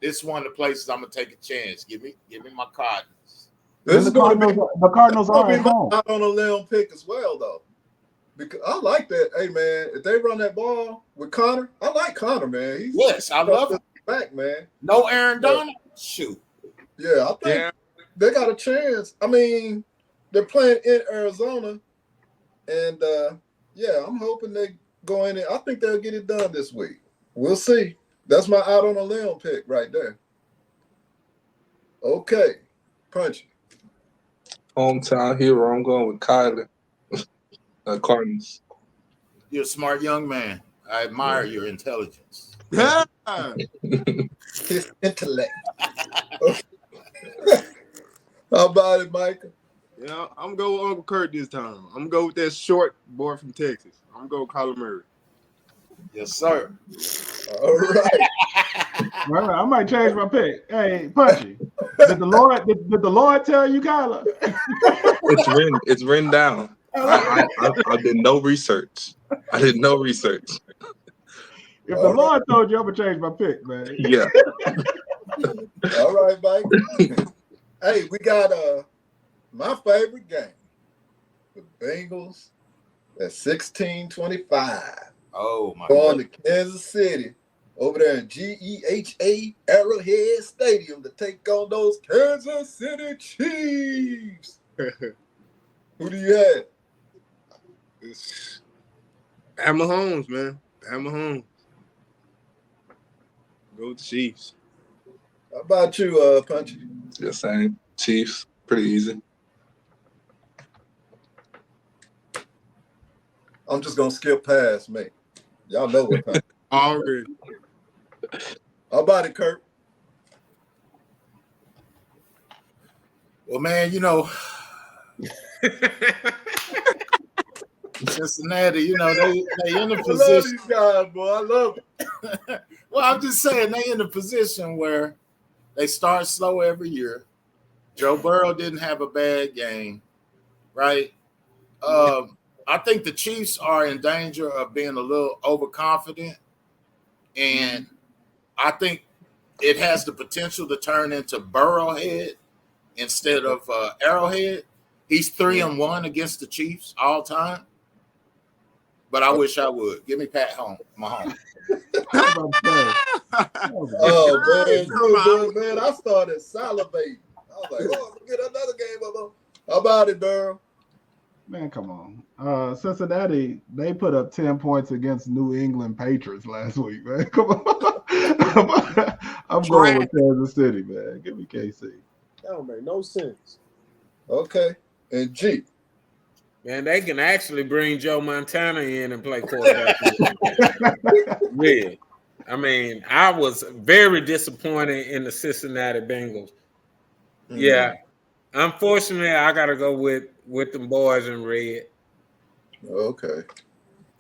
this is one of the places I'm gonna take a chance. Give me my Cardinals. This is going to be the Cardinals are at home. out on a limb pick as well, though. Because I like that. Hey, man, if they run that ball with Connor, I like Connor, man. Yes, I love him. Back, man. No Aaron Donald. Shoot. Yeah, I think they got a chance. I mean, they're playing in Arizona, and I'm hoping they go in there. I think they'll get it done this week. We'll see. That's my out on a limb pick right there. Okay, Punchy. Hometown hero. I'm going with Kyler. Cardinals. You're a smart young man. I admire your intelligence. His intellect. How about it, Micah? Yeah, I'm going with Uncle Kurt this time. I'm going to go with that short boy from Texas. I'm going to go with Kyler Murray. Yes, sir. All right. All right, I might change my pick. Hey, Punchy, did the Lord tell you, Kyler? It's written down. I did no research. I did no research. If the Lord told you, I'm gonna change my pick, man. Yeah. All right, Mike. Hey, we got my favorite game. The Bengals at 16-25. Oh my Going to Kansas City over there in GEHA Arrowhead Stadium to take on those Kansas City Chiefs. Who do you have? It's Pat Mahomes, man. Pat Mahomes. Go with the Chiefs. How about you, Punchy? The same. Chiefs. Pretty easy. I'm just gonna skip past me. Y'all know what time. Already. How about it, Kurt? Well, man, Cincinnati, they in a I love position. these guys, boy. I love it. Well, I'm just saying they in a position where they start slow every year. Joe Burrow didn't have a bad game, right? I think the Chiefs are in danger of being a little overconfident, and I think it has the potential to turn into Burrowhead instead of Arrowhead. He's 3-1 against the Chiefs all time, but I wish I would. Give me Pat Mahomes. Oh, man, man, I started salivating. I was like, oh, get another game of them. How about it, Durham? Man, come on. Cincinnati, they put up 10 points against New England Patriots last week, man. Come on. I'm going with Kansas City, man. Give me KC. That don't make no sense. Okay. And G. Man, they can actually bring Joe Montana in and play quarterback. Yeah. I mean, I was very disappointed in the Cincinnati Bengals. Mm-hmm. Yeah. Unfortunately, I got to go with with them boys in red. Okay.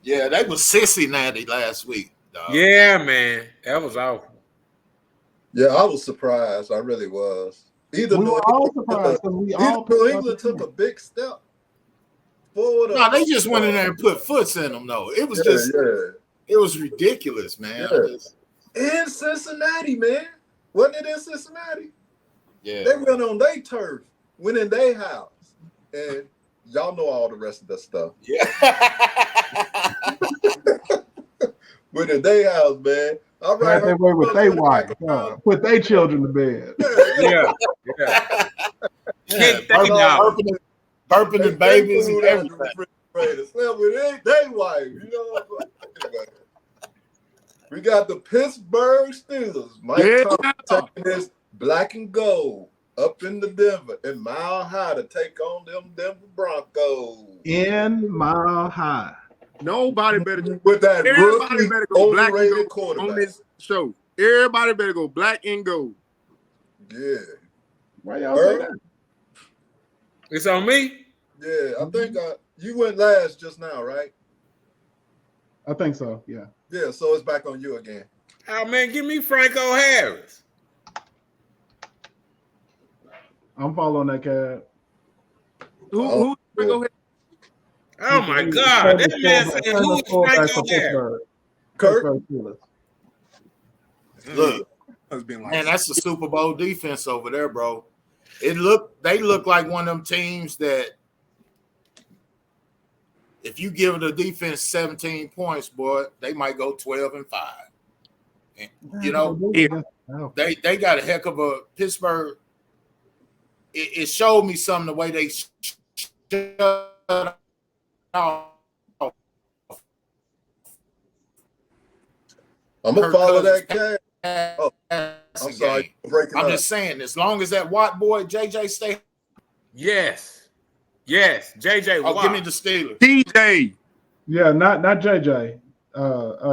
Yeah, they was Cincinnati last week, dog. Yeah, man, that was awful. Yeah, I was surprised. I really was. Either We New were all surprised because we all England, New England took a big step forward. No, they just went in there and put foots in them, though. It was just, it was ridiculous, man. Yeah. In Cincinnati, man. Wasn't it in Cincinnati? Yeah. They went on their turf, went in their house. And y'all know all the rest of that stuff. Yeah. Went in their house, man. All right. They were with their wife. Put their children to bed. Yeah. Kick them out. Burping the babies and everything. Slept with their wife, you know. Anyway. We got the Pittsburgh Steelers. Mike Thomas taking this black and gold up into Denver and Mile High to take on them Denver Broncos. In Mile High. Nobody better with that everybody better go black and gold quarterback on this show. Everybody better go black and gold. Yeah. Why y'all say that? It's on me? Yeah, I think you went last just now, right? I think so, yeah. Yeah, so it's back on you again. Oh, man, give me Franco Harris. I'm following that cat. Who Franco Harris? Oh, my God. That man said, who is Franco Harris? Kirk? Look, man, that's the Super Bowl defense over there, bro. They look like one of them teams that if you give the defense 17 points, boy, they might go 12-5. And, you know, they got a heck of a Pittsburgh. It showed me something the way they shut off. I'm gonna follow that cat. Oh, I'm sorry. I'm just saying, as long as that Watt boy JJ stay. Yes, JJ Watt. Oh, give me the Steelers. TJ. Yeah, not JJ.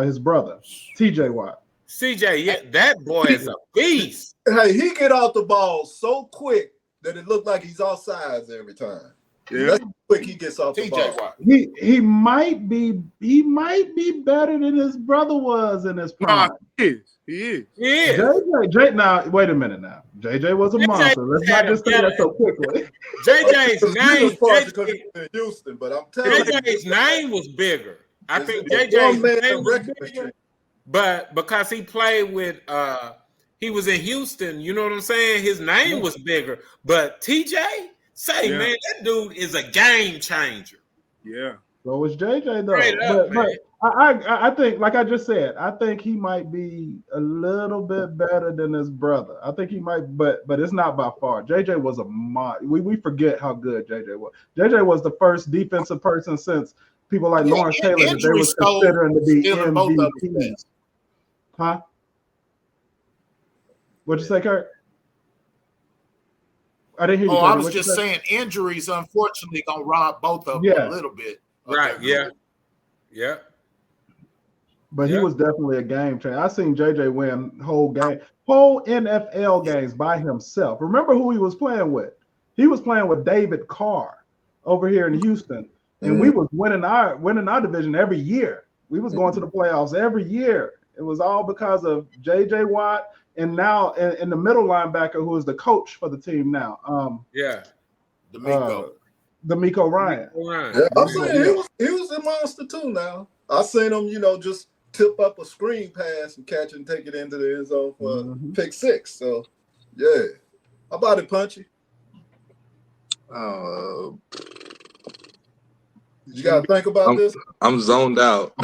His brother, TJ Watt. CJ, yeah, that boy is a beast. Hey, he get off the ball so quick that it looked like he's offsides every time. Yeah, that's how quick he gets off the ball. Watt. He might be better than his brother was in his prime. He is. JJ, now wait a minute now. JJ was a monster. Let's not just say that so quickly. JJ's name, in Houston, but I'm telling JJ's name was bigger. I think JJ's name was bigger, but because he played with he was in Houston, you know what I'm saying? His name was bigger. But TJ, man, that dude is a game changer. Yeah. So was JJ though. But I think, like I just said, I think he might be a little bit better than his brother. I think he might, but it's not by far. JJ was a mod. We forget how good JJ was. JJ was the first defensive person since people like Lawrence Taylor that they was considering to be MVP. Huh? What'd you say, Kurt? I didn't hear you. I was just saying injuries, unfortunately, gonna rob both of them a little bit. Right. Yeah. But he was definitely a game changer. I seen JJ win whole NFL games by himself. Remember who he was playing with? He was playing with David Carr over here in Houston, and we was winning our division every year. We was going to the playoffs every year. It was all because of JJ Watt, and now in the middle linebacker who is the coach for the team now. D'Amico Ryan. Yeah, I'm saying he was a monster too. Now I seen him, just tip up a screen pass and catch and take it into the end zone for pick 6. So, yeah, how about it, Punchy? You got to think about this. I'm zoned out.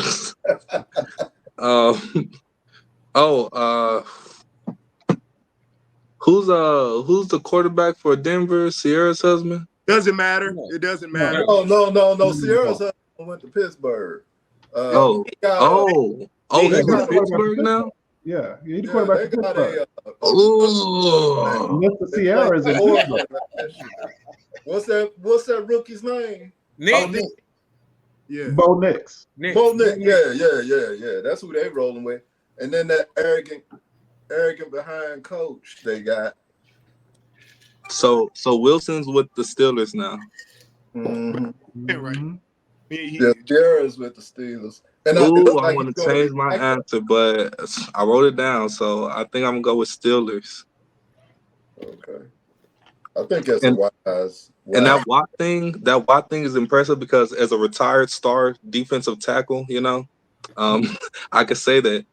Who's the quarterback for Denver? Sierra's husband? Doesn't matter. It doesn't matter. No. Sierra's husband went to Pittsburgh. He's in Pittsburgh now? Yeah, he's the quarterback for Pittsburgh. Mr. Sierra is in Pittsburgh. What's that rookie's name? Nick. Yeah. Bo Nix. Bo Nix. Yeah. That's who they rolling with. And then that arrogant behind coach they got. So Wilson's with the Steelers now. Mhm. Right. Mhm. Yeah, Sierra's with the Steelers. And it Ooh, looks I like want he's to gonna change be my back. answer, but I wrote it down, so I think I'm gonna go with Steelers. Okay. I think it's a And wise. and that Watt thing is impressive because as a retired star defensive tackle, I could say that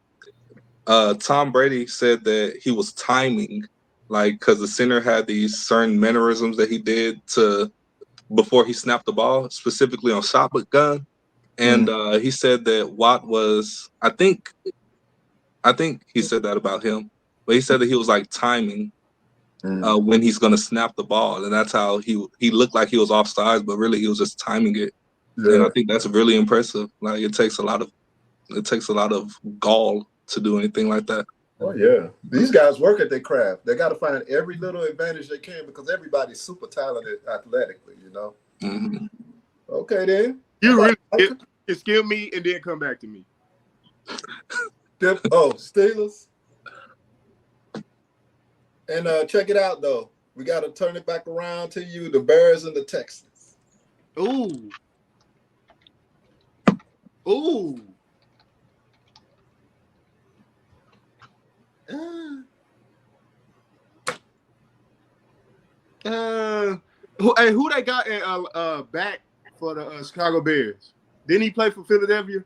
Tom Brady said that he was timing, like because the center had these certain mannerisms that he did to before he snapped the ball, specifically on shotgun. And he said that Watt was, I think he said that about him, but he said that he was like timing when he's gonna snap the ball, and that's how he looked like he was offsides, but really he was just timing it. And I Yeah. think that's really impressive. Like it takes a lot of gall to do anything like that. Oh yeah. These guys work at their craft. They got to find every little advantage they can because everybody's super talented athletically. Mm-hmm. Okay then. You really can skill me and then come back to me. Steelers. And check it out though. We got to turn it back around to you, the Bears and the Texans. Ooh. Who they got at back for the Chicago Bears? Didn't he play for Philadelphia?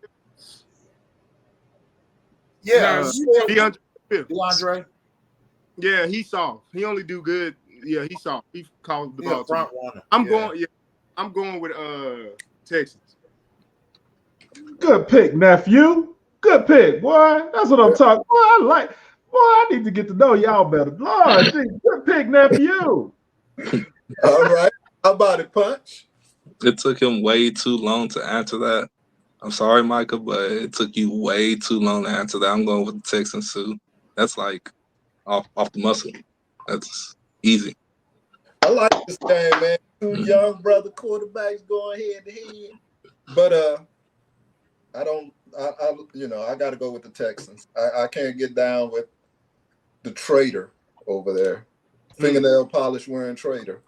Yeah, DeAndre. Yeah, he's soft. He only do good. Yeah, he's soft. He calls the ball. Front runner. I'm going with Texans. Good pick, nephew. Good pick, boy. That's what I'm talking. Boy, I need to get to know y'all better. Lord, gee, good pick, nephew. All right. How about it, Punch? It took him way too long to answer that. I'm sorry, Micah, but it took you way too long to answer that. I'm going with the Texans too. That's like off the muscle. That's easy. I like this game, man. Two young brother quarterbacks going head to head. But I got to go with the Texans. I can't get down with the traitor over there. Fingernail polish wearing traitor.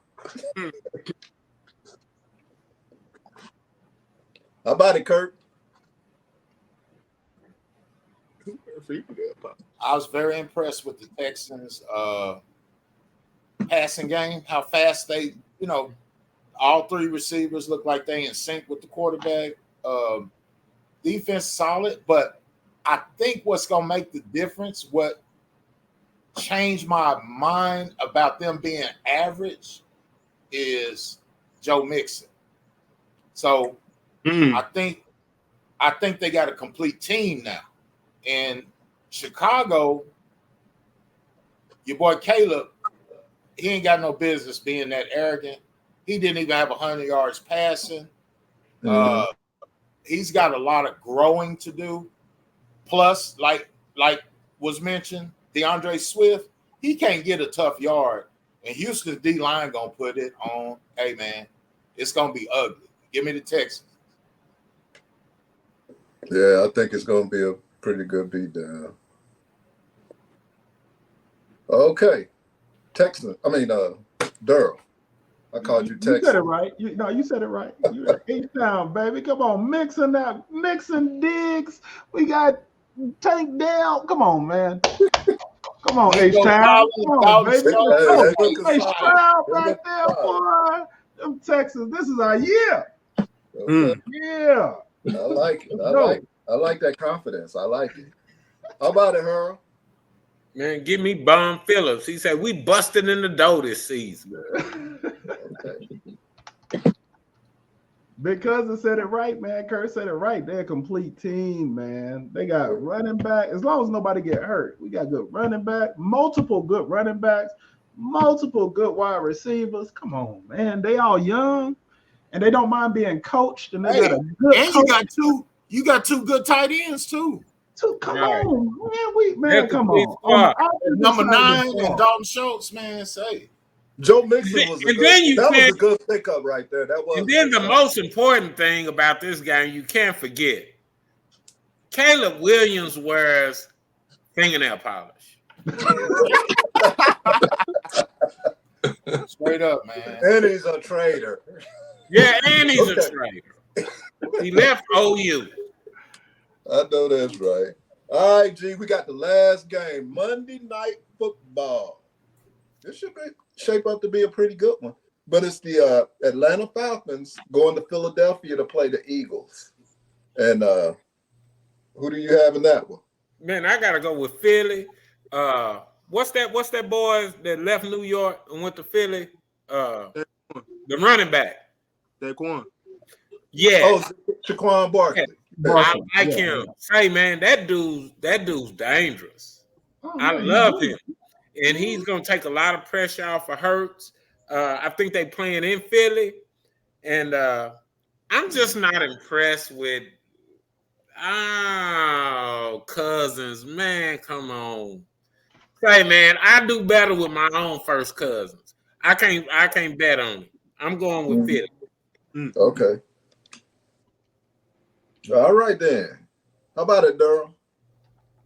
How about it, Kurt? I was very impressed with the Texans passing game, how fast they, all three receivers look like they in sync with the quarterback. Defense solid, but I think what's going to make the difference, what changed my mind about them being average is Joe Mixon. So I think they got a complete team now. In Chicago, your boy Caleb, he ain't got no business being that arrogant. He didn't even have 100 yards passing. He's got a lot of growing to do. Plus, like was mentioned, DeAndre Swift, he can't get a tough yard. And Houston's D-line going to put it on, hey, man, it's going to be ugly. Give me the Texans. Yeah, I think it's going to be a pretty good beatdown. Okay. Durrell. I called you Texas. You said it right. You said it right. You're H-Town, baby. Come on, Mixon Diggs. We got Tank Dell. Come on, man. Come on, H-Town. Come on, baby. Hey, Stroud right there, boy. Them Texans. This is our year. Okay. Yeah. I like it. I like that confidence. I like it. How about it, Harold? Man, give me Bum Phillips. He said, we busted in the door this season. Okay. Big Cousin said it right, man. Kurt said it right. They're a complete team, man. They got running back. As long as nobody get hurt, we got good running back, multiple good running backs, multiple good wide receivers. Come on, man. They all young, and they don't mind being coached. And they got a good. And you got two good tight ends too. Come on, man. Come on. Number 9 and Dalton Schultz, man. Say. Joe Mixon was a good pickup right there. That was. And then the most important thing about this game, you can't forget, Caleb Williams wears fingernail polish. Straight up, man. And he's a traitor. Yeah, and he's a Okay. traitor. He left OU. I know that's right. All right, G, we got the last game, Monday Night Football. This should shape up to be a pretty good one. But it's the Atlanta Falcons going to Philadelphia to play the Eagles. And who do you have in that one? Man, I gotta go with Philly. What's that boy that left New York and went to Philly? The running back. Daquan. Yeah. Oh, Shaquan Barkley. I like him. Say, man, that dude's dangerous. I love him. And he's gonna take a lot of pressure off of Hurts. I think they playing in Philly. And I'm just not impressed with Cousins. Man, come on. Say, man, I do better with my own first cousins. I can't bet on it. I'm going with Philly. Okay. All right then. How about it, Durham?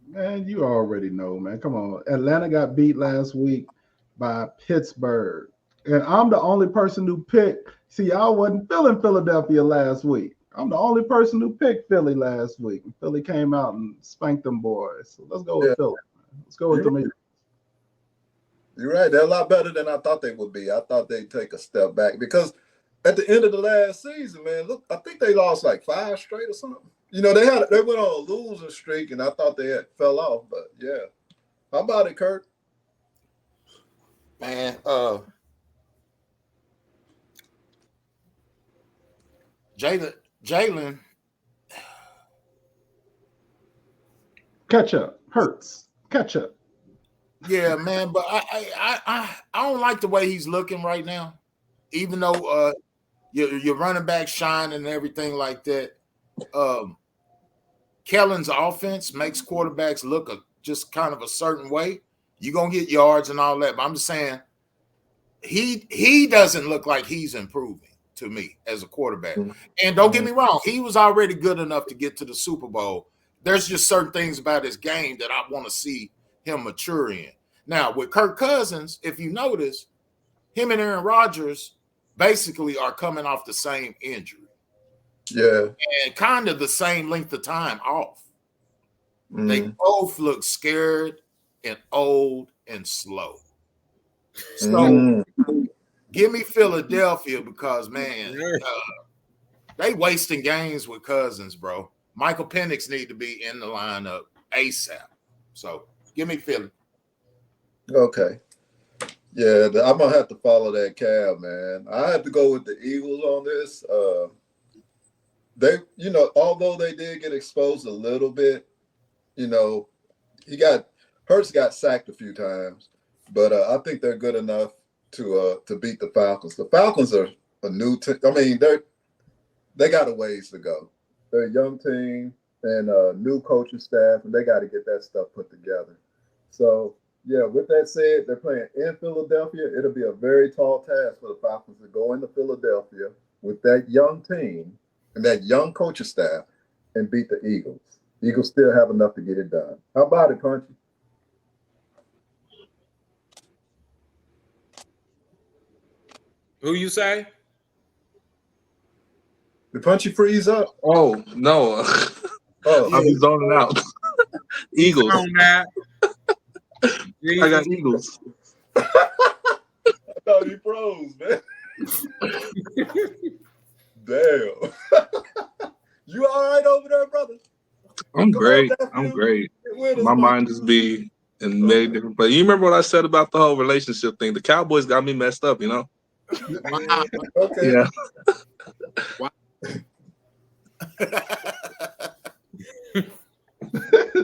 Man, you already know, man. Come on. Atlanta got beat last week by Pittsburgh. And I'm the only person who picked. See, y'all wasn't feeling Philadelphia last week. I'm the only person who picked Philly last week. And Philly came out and spanked them boys. So let's go with Philly. Let's go with them. You're right. They're a lot better than I thought they would be. I thought they'd take a step back because at the end of the last season, man, look, I think they lost like 5 straight or something. You know, they went on a losing streak, and I thought they had fell off. But yeah, how about it, Kurt? Man, Jalen. Catch up. Hurts. Catch up. Yeah, man, but I don't like the way he's looking right now. Even though your running back shine and everything like that. Kellen's offense makes quarterbacks look just kind of a certain way. You're gonna get yards and all that, but I'm just saying he doesn't look like he's improving to me as a quarterback. And don't get me wrong, he was already good enough to get to the Super Bowl. There's just certain things about his game that I want to see him mature in. Now, with Kirk Cousins, if you notice, him and Aaron Rodgers basically are coming off the same injury. Yeah. And kind of the same length of time off. They both look scared and old and slow. So give me Philadelphia because, man, they wasting games with Cousins, bro. Michael Penix need to be in the lineup ASAP. So give me Philly. Okay. Yeah, I'm going to have to follow that cab, man. I have to go with the Eagles on this. They, you know, although they did get exposed a little bit, you know, Hurts got sacked a few times, but I think they're good enough to beat the Falcons. The Falcons are a new team. I mean, they got a ways to go. They're a young team and a new coaching staff, and they got to get that stuff put together. So, yeah, with that said, they're playing in Philadelphia. It'll be a very tall task for the Falcons to go into Philadelphia with that young team and that young coaching staff and beat the Eagles. Eagles still have enough to get it done. How about it, Punchy? Who you say? Did Punchy freeze up? Oh no, Oh, I'm zoning out. Eagles. Come on now. I got Eagles. I thought he froze, man. Damn. You all right over there, brother? I'm Come great. on, nephew. I'm great. Get with us, My man. mind just be in many different places. You remember what I said about the whole relationship thing? The Cowboys got me messed up, you know? Okay. Yeah.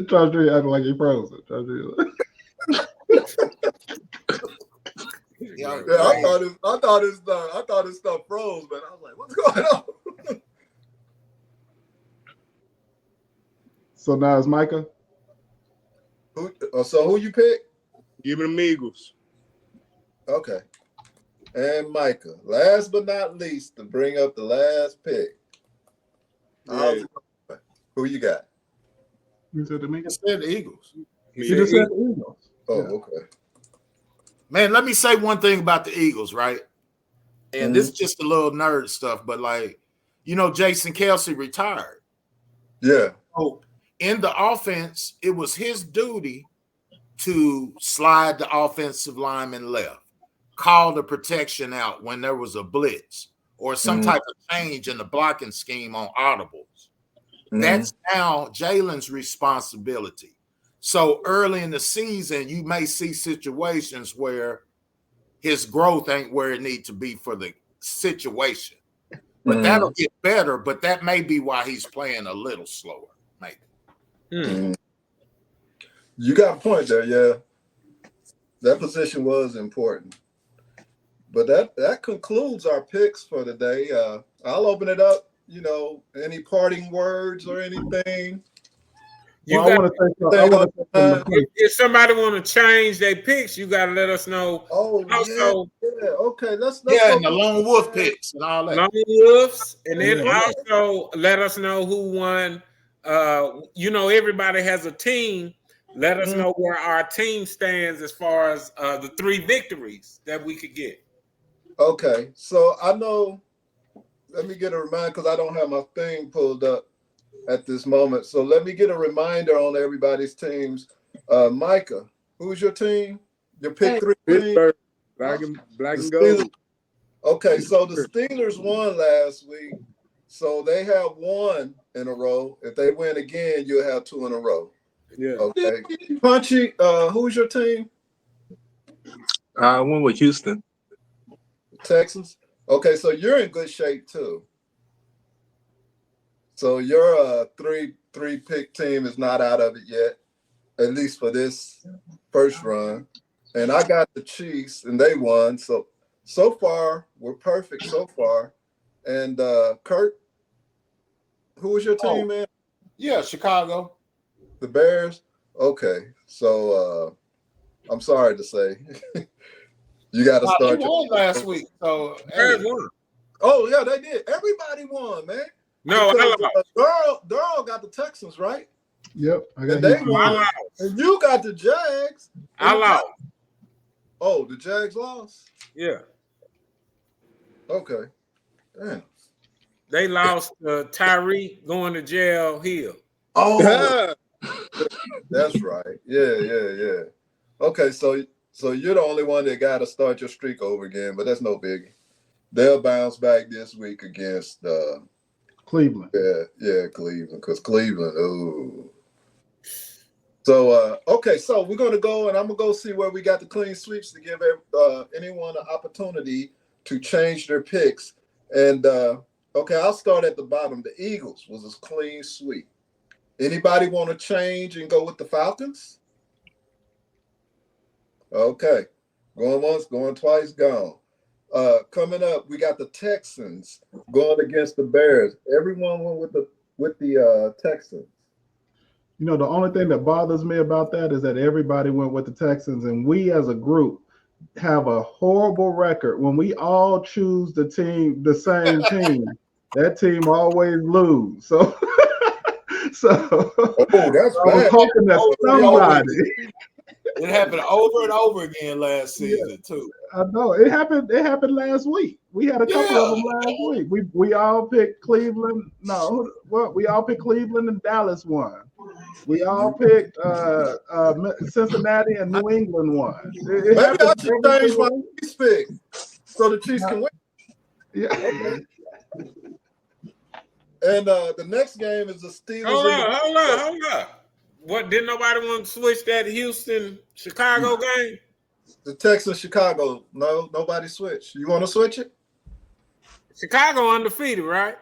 Try to acting like he frozen. Yeah, Yeah, I thought his stuff froze, man. I was like, what's going on? So now it's Micah. So who you pick? Give me them Eagles. Okay. And Micah, last but not least, to bring up the last pick. How's it going? Who you got? You said to me? I said the Eagles. You just said the Eagles. Oh, Yeah. okay. Man, let me say one thing about the Eagles, right? And this is just a little nerd stuff, but like, Jason Kelce retired. Yeah. So in the offense, it was his duty to slide the offensive lineman left, call the protection out when there was a blitz or some type of change in the blocking scheme on audibles. That's now Jalen's responsibility. So early in the season, you may see situations where his growth ain't where it needs to be for the situation. But that'll get better, but that may be why he's playing a little slower, maybe. You got a point there, yeah. That position was important. But that concludes our picks for today. I'll open it up. Any parting words or anything? If somebody want to change their picks, you got to let us know. Oh, also, yeah. Okay, let's and the Lone Wolf picks and all that. Lone Wolves, and then also let us know who won. Everybody has a team. Let us know where our team stands as far as the 3 victories that we could get. Okay, so I know. Let me get a reminder because I don't have my thing pulled up at this moment. So let me get a reminder on everybody's teams. Micah, who's your team? Your pick 3 team? Black and gold. Okay, so the Steelers won last week. So they have 1 in a row. If they win again, you'll have 2 in a row. Yeah. Okay. Punchy, who's your team? I went with Houston. Texans. Okay, so you're in good shape too. So your 3 pick team is not out of it yet, at least for this first run. And I got the Chiefs, and they won. So far we're perfect so far. And Kurt, who was your team, man? Yeah, Chicago. The Bears. Okay, so I'm sorry to say. You got to start. They won last week. So Bears won. Oh yeah, they did. Everybody won, man. No, Darrell got the Texans, right? Yep. And they won. And you got the Jags. I lost. Oh, the Jags lost? Yeah. Okay. Damn. They lost Tyreek going to jail Hill. Oh, that's right. Yeah. Okay, so you're the only one that got to start your streak over again, but that's no biggie. They'll bounce back this week against Cleveland. Yeah, Cleveland, because Cleveland, ooh. So, okay, so we're going to go, and I'm going to go see where we got the clean sweeps to give anyone an opportunity to change their picks. And, okay, I'll start at the bottom. The Eagles was a clean sweep. Anybody want to change and go with the Falcons? Okay. Going once, going twice, gone. Coming up, we got the Texans going against the Bears. Everyone went with the Texans. The only thing that bothers me about that is that everybody went with the Texans, and we as a group have a horrible record. When we all choose the same team, that team always lose. So that's I was hoping that somebody. It happened over and over again last season too. I know it happened. It happened last week. We had a couple of them last week. We all picked Cleveland. No, we all picked Cleveland and Dallas won. We all picked Cincinnati and New England won. Maybe I should change my Chiefs pick so the Chiefs can win. Yeah. Okay. And the next game is the Steelers. Hold on. What, didn't nobody want to switch that Houston-Chicago game? The Texans-Chicago. No, nobody switched. You want to switch it? Chicago undefeated, right?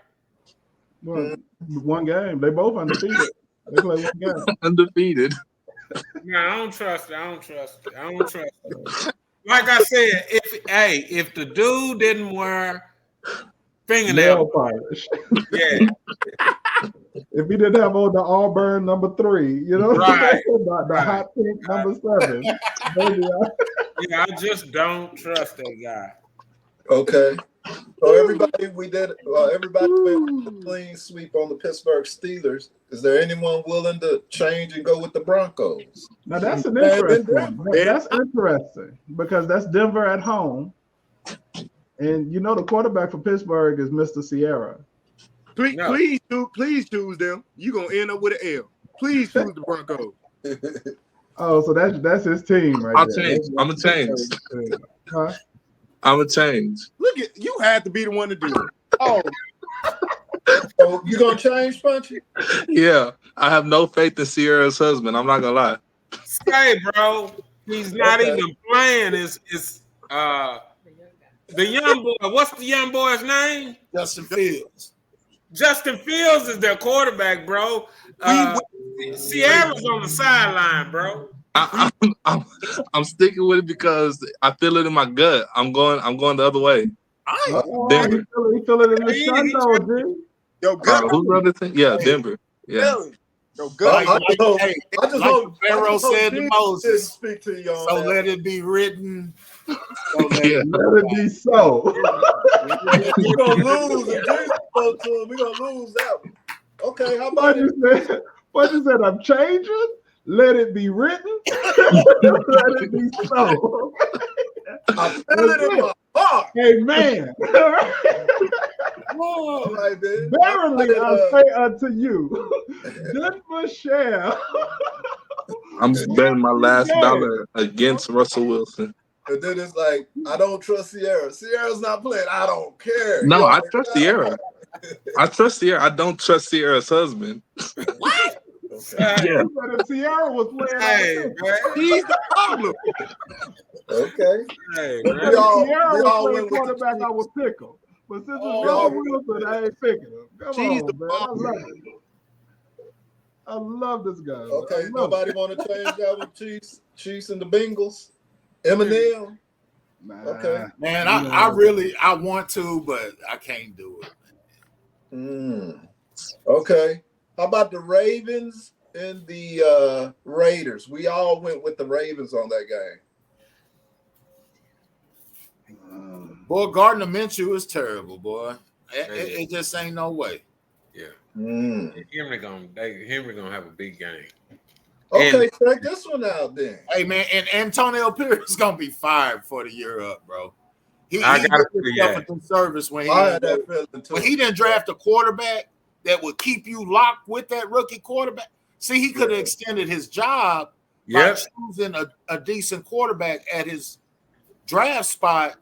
Well, one game. They both undefeated. They play one game. Undefeated. No, I don't trust it. Like I said, if the dude didn't wear fingernail polish, yeah. If he didn't have on the Auburn number 3, right. the hot pink number 7. Maybe I just don't trust that guy. Okay. So everybody went with a clean sweep on the Pittsburgh Steelers. Is there anyone willing to change and go with the Broncos? Now that's an interesting one. That's interesting because that's Denver at home. And you know the quarterback for Pittsburgh is Mr. Sierra. Please, No. please choose them. You're gonna end up with an L. Please choose the Broncos. Oh, so that's his team right I'll there. change. I'm gonna change. Huh? I'm gonna change. Look at you had to be the one to do it. Oh, So you gonna change, Punchy? Yeah, I have no faith in Sierra's husband. I'm not gonna lie. Say, bro, he's not Okay. even playing. It's the young boy. What's the young boy's name? Justin Fields. Justin Fields is their quarterback, bro. Sierra's on the sideline, bro. I'm sticking with it because I feel it in my gut. I'm going the other way. Oh, Denver. he feel it in the shundo, G. yo, gut. Who's the other thing? Yeah, Denver. Yeah. Yo, gut. I just hope- Hey, I just like hope Pharaoh I just hope said to Jesus Moses. didn't speak to you on So that. let it be written. So let Yeah. it be Let it be so. We're gonna lose if Jesus spoke to him. We're gonna lose that one. Okay, how about it? What you said? I'm changing. Let it be written. Let it be so. I feel it in my heart. Amen. All right, man. Verily I say unto you, Denver shall. I'm betting my last dollar against Russell Wilson. And then it's like, I don't trust Sierra. Sierra's not playing. I don't care. No, You I already trust know. Sierra. I trust Sierra. I don't trust Sierra's husband. Okay. Yeah. But if Sierra was playing, Hey, man. He's the problem. Okay. Hey, if man. We all Sierra was playing went with the quarterback, I would pick him. But since it's Russell Wilson, I ain't picking him. Come She's on, the man. I love it. I love this guy. Okay, I love nobody it. want to change that with Chiefs and the Bengals? Eminem. Nah. Okay. Man, I want to, but I can't do it. Okay. How about the Ravens and the Raiders? We all went with the Ravens on that game. Boy, Gardner Minshew is terrible, boy. It just ain't no way. Yeah. Mm. Henry gonna have a big game. Okay, check this one out then. Hey, man, and Antonio Pierce is gonna be fired for the year up, bro. He I did gotta himself a disservice when I had that feeling too. he didn't draft a quarterback that would keep you locked with that rookie quarterback. See, he could have extended his job by Yep. choosing a decent quarterback at his draft spot.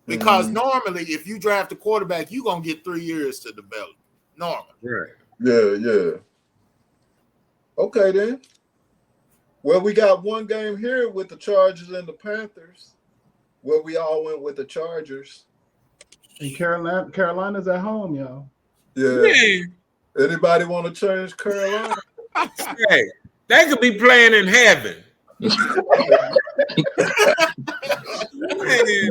Because normally, if you draft a quarterback, you're gonna get 3 years to develop. Normally. Right. Yeah. Okay then. Well, we got one game here with the Chargers and the Panthers, where we all went with the Chargers. And Carolina's at home, y'all. Yeah. Man, Anybody want to change Carolina? hey, they could be playing in heaven. Man,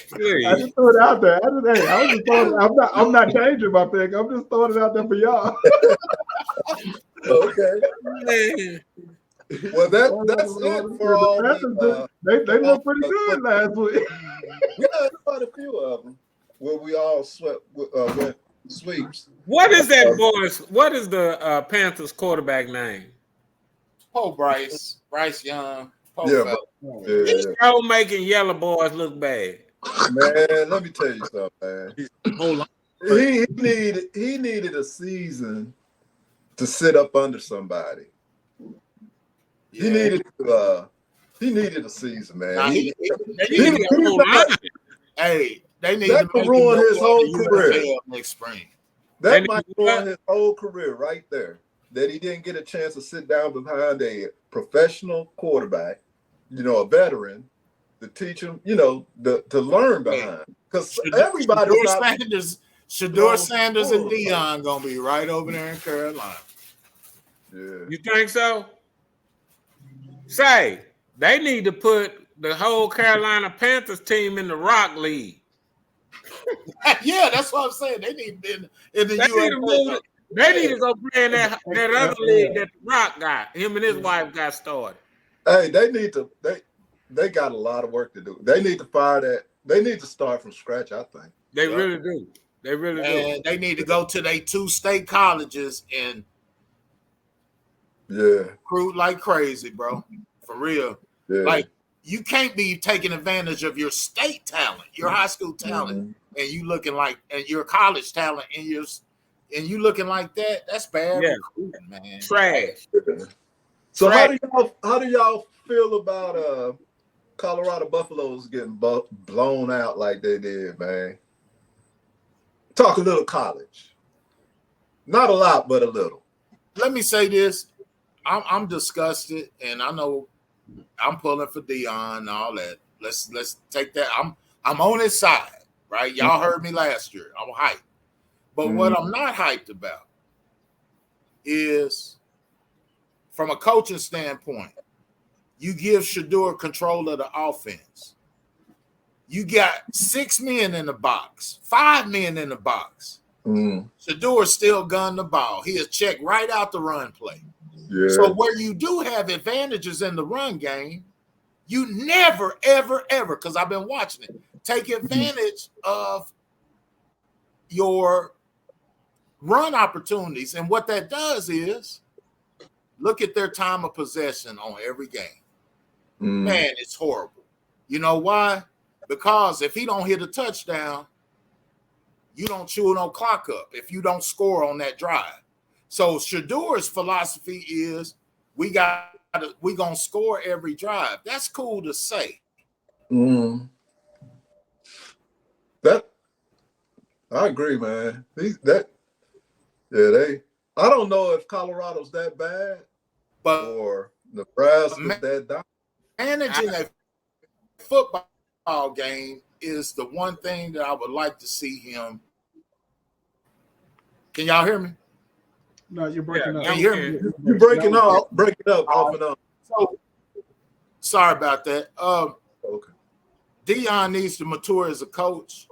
please. I just threw it out there. I'm not changing my pick. I'm just throwing it out there for y'all. Okay. Man. Well, that's it for all. They look pretty good last week. We had quite a few of them where we all went sweeps. What is that boy's? What is the Panthers quarterback name? Bryce Young. Yeah, He's so making yellow boys look bad. man. Let me tell you something, man. Hold on. He needed a season to sit up under somebody. He needed a season, man. Nah, They he- need a whole line. Hey, they need That to could make ruin him his go whole to the career. UFL next spring. That And might ruin his whole career right there. That he didn't get a chance to sit down behind a professional quarterback, a veteran, to teach him, to learn behind. Because everybody's not. Shador Sanders and Dion gonna be right over there in Carolina. Yeah. You think so? Say they need to put the whole Carolina Panthers team in the Rock League. Yeah, that's what I'm saying. They need to be in the They need to UFL. move. They need to go play in that other league that the Rock got. Him and his wife got started. Hey, they need to. They got a lot of work to do. They need to fire that. They need to start from scratch. I think They really do. They really do. And they need to go to their 2 state colleges and Yeah. recruit like crazy, bro. For real. Yeah. Like you can't be taking advantage of your state talent, your high school talent, and you looking like, and your college talent, and you looking like that. That's bad recruiting, man. Trash. So Trash. how do y'all feel about Colorado Buffaloes getting blown out like they did, man? Talk a little college. Not a lot, but a little. Let me say this. I'm disgusted, and I know I'm pulling for Deion and all that. Let's take that. I'm on his side, right? Y'all heard me last year. I'm hyped. But what I'm not hyped about is, from a coaching standpoint, you give Shedeur control of the offense. You got 6 men in the box, 5 men in the box. Shedeur still gun the ball. He is checked right out the run play. Yeah. So where you do have advantages in the run game, you never, ever, ever, because I've been watching it, take advantage of your run opportunities. And what that does is look at their time of possession on every game. Man, it's horrible. You know why? Because if he don't hit a touchdown, you don't chew no clock up if you don't score on that drive. So Shedeur's philosophy is we gonna score every drive. That's cool to say. That I agree, man. I don't know if Colorado's that bad, But or Nebraska's that down. Managing a football game is the one thing that I would like to see him. Can y'all hear me? No, you're breaking up. Can you hear me? You're breaking up off and on. So sorry about that. Okay. Deion needs to mature as a coach.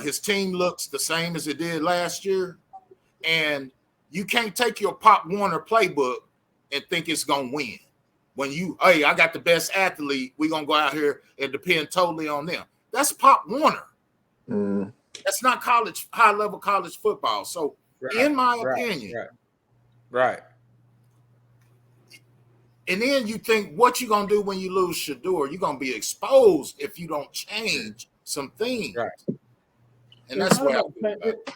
His team looks the same as it did last year, and you can't take your Pop Warner playbook and think it's gonna win. When I got the best athlete, we're gonna go out here and depend totally on them. That's Pop Warner. That's not high-level college football. So, in my opinion, Right. And then you think, what you gonna do when you lose Shedeur? You're gonna be exposed if you don't change some things. Right. And that's what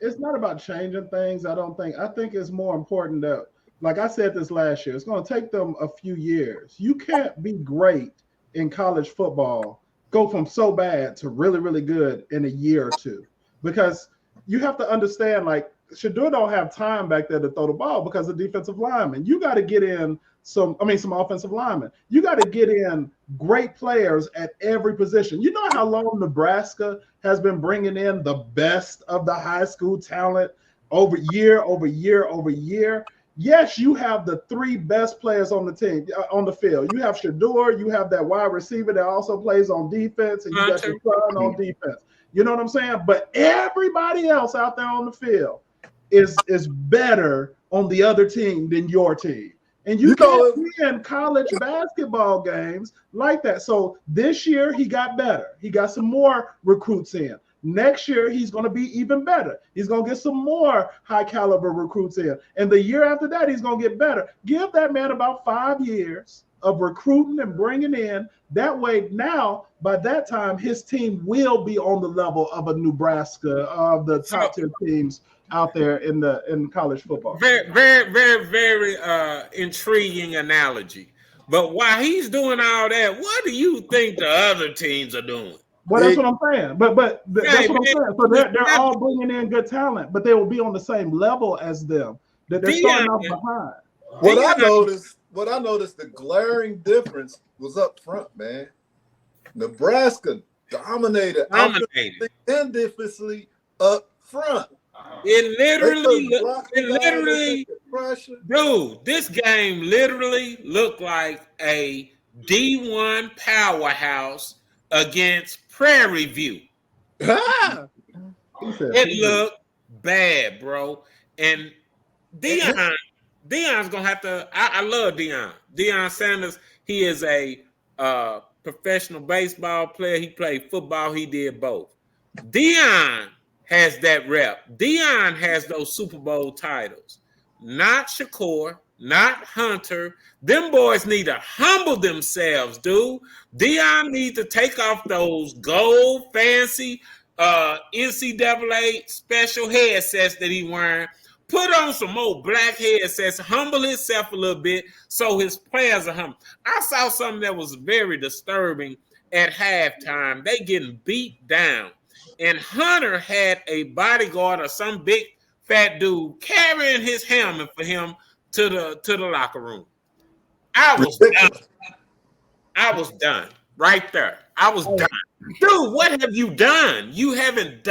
it's not about changing things. I don't think. I think it's more important that, like I said this last year, it's going to take them a few years. You can't be great in college football, go from so bad to really, really good in a year or two, because you have to understand, like, Shedeur don't have time back there to throw the ball because of defensive linemen. You got to get in some offensive linemen. You got to get in great players at every position. You know how long Nebraska has been bringing in the best of the high school talent over year. Yes, you have the 3 best players on the team, on the field. You have Shedeur, you have that wide receiver that also plays on defense, and you got your son on defense. You know what I'm saying? But everybody else out there on the field is better on the other team than your team. And you can't win college basketball games like that. So this year he got better. He got some more recruits in. Next year he's going to be even better. He's going to get some more high caliber recruits in. And the year after that, he's going to get better. Give that man about 5 years of recruiting and bringing in. That way, now, by that time, his team will be on the level of a Nebraska, of the top tier teams out there in college football. Very, very, very, very intriguing analogy. But while he's doing all that, what do you think the other teams are doing? Well, that's what I'm saying. But that's what I'm saying. So they're all bringing in good talent, but they will be on the same level as them. They're starting off behind. What I noticed, the glaring difference was up front, man. Nebraska dominated and defensively up front. It literally, dude, this game literally looked like a D1 powerhouse against Prairie View. It looked bad, bro. And Deion's gonna have to. I love Deion. Deion Sanders. He is a professional baseball player. He played football. He did both. Deion has that rep. Deion has those Super Bowl titles. not Shakur, not Hunter. Them boys need to humble themselves, dude. Deion needs to take off those gold fancy NCAA special headsets that he wearing. Put on some old black headsets, humble himself a little bit so his players are humble. I saw something that was very disturbing at halftime. They getting beat down. And Hunter had a bodyguard or some big fat dude carrying his helmet for him to the locker room. I was done right there. I was done. Dude, what have you done? You haven't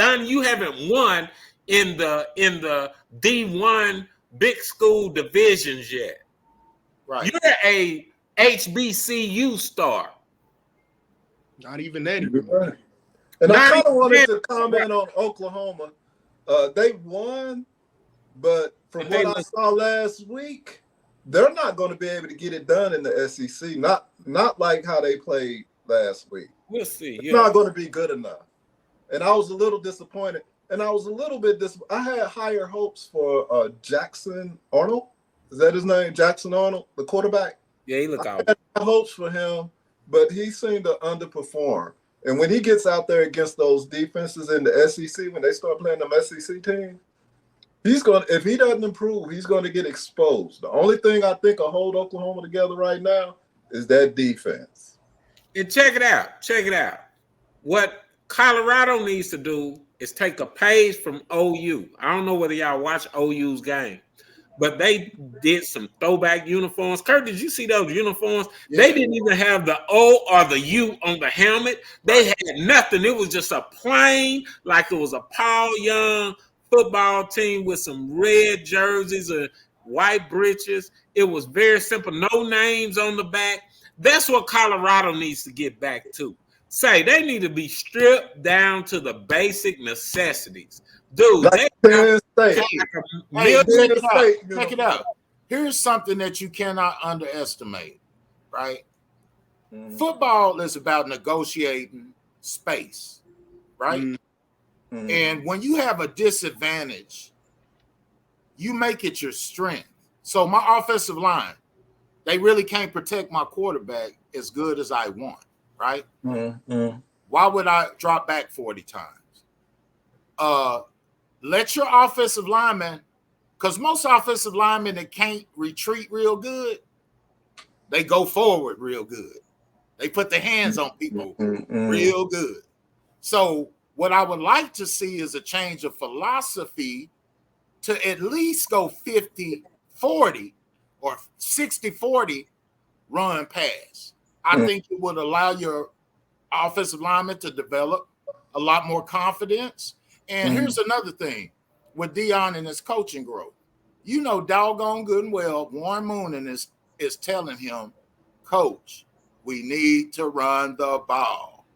won in the D1 big school divisions yet. Right. You're a HBCU star. Not even that anymore. And I Not kind of wanted even- to comment on Oklahoma. They won, but from But they what I look- saw last week, they're not going to be able to get it done in the SEC. Not like how they played last week. We'll see. It's Yeah. not going to be good enough. And I was a little disappointed. And I was a little bit I had higher hopes for Jackson Arnold. Is that his name? Jackson Arnold, the quarterback? Yeah, he look out. I had high hopes for him, but he seemed to underperform. And when he gets out there against those defenses in the SEC, when they start playing them SEC teams, if he doesn't improve, he's going to get exposed. The only thing I think will hold Oklahoma together right now is that defense. And check it out. Check it out. What Colorado needs to do is take a page from OU. I don't know whether y'all watch OU's game, but they did some throwback uniforms. Kurt, did you see those uniforms? Yeah. They didn't even have the O or the U on the helmet. They had nothing. It was just a plain, like it was a Paul Young football team with some red jerseys and white breeches. It was very simple. No names on the back. That's what Colorado needs to get back to. Say they need to be stripped down to the basic necessities. Dude, Like Penn State. Hey, million- check it out. Here's something that you cannot underestimate, right? Mhm. Football is about negotiating space, right? Mhm. And when you have a disadvantage, you make it your strength. So my offensive line, they really can't protect my quarterback as good as I want, right? Mhm. Why would I drop back 40 times? Let your offensive lineman, because most offensive linemen that can't retreat real good, they go forward real good. They put their hands on people Mhm. real good. So what I would like to see is a change of philosophy to at least go 50-40 or 60-40 run pass. I think it would allow your offensive lineman to develop a lot more confidence. And here's another thing with Deion and his coaching growth. You know, doggone good and well, Warren Moonen is telling him, Coach, we need to run the ball.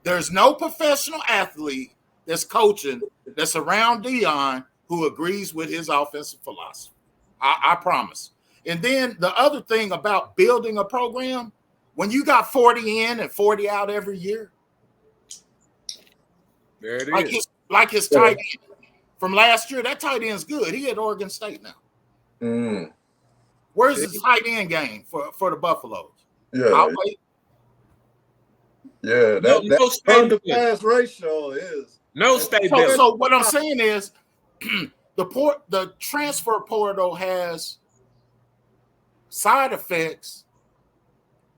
There's no professional athlete that's coaching that's around Deion who agrees with his offensive philosophy. I promise. And then the other thing about building a program, when you got 40 in and 40 out every year, There it is. like his tight end from last year, that tight end's good. He at Oregon State now. Mhm. Where's his tight end game for the Buffaloes? Yeah, I'll wait. yeah. No That state run to bill. pass ratio is. No state So, bill. so what I'm saying is the transfer portal has side effects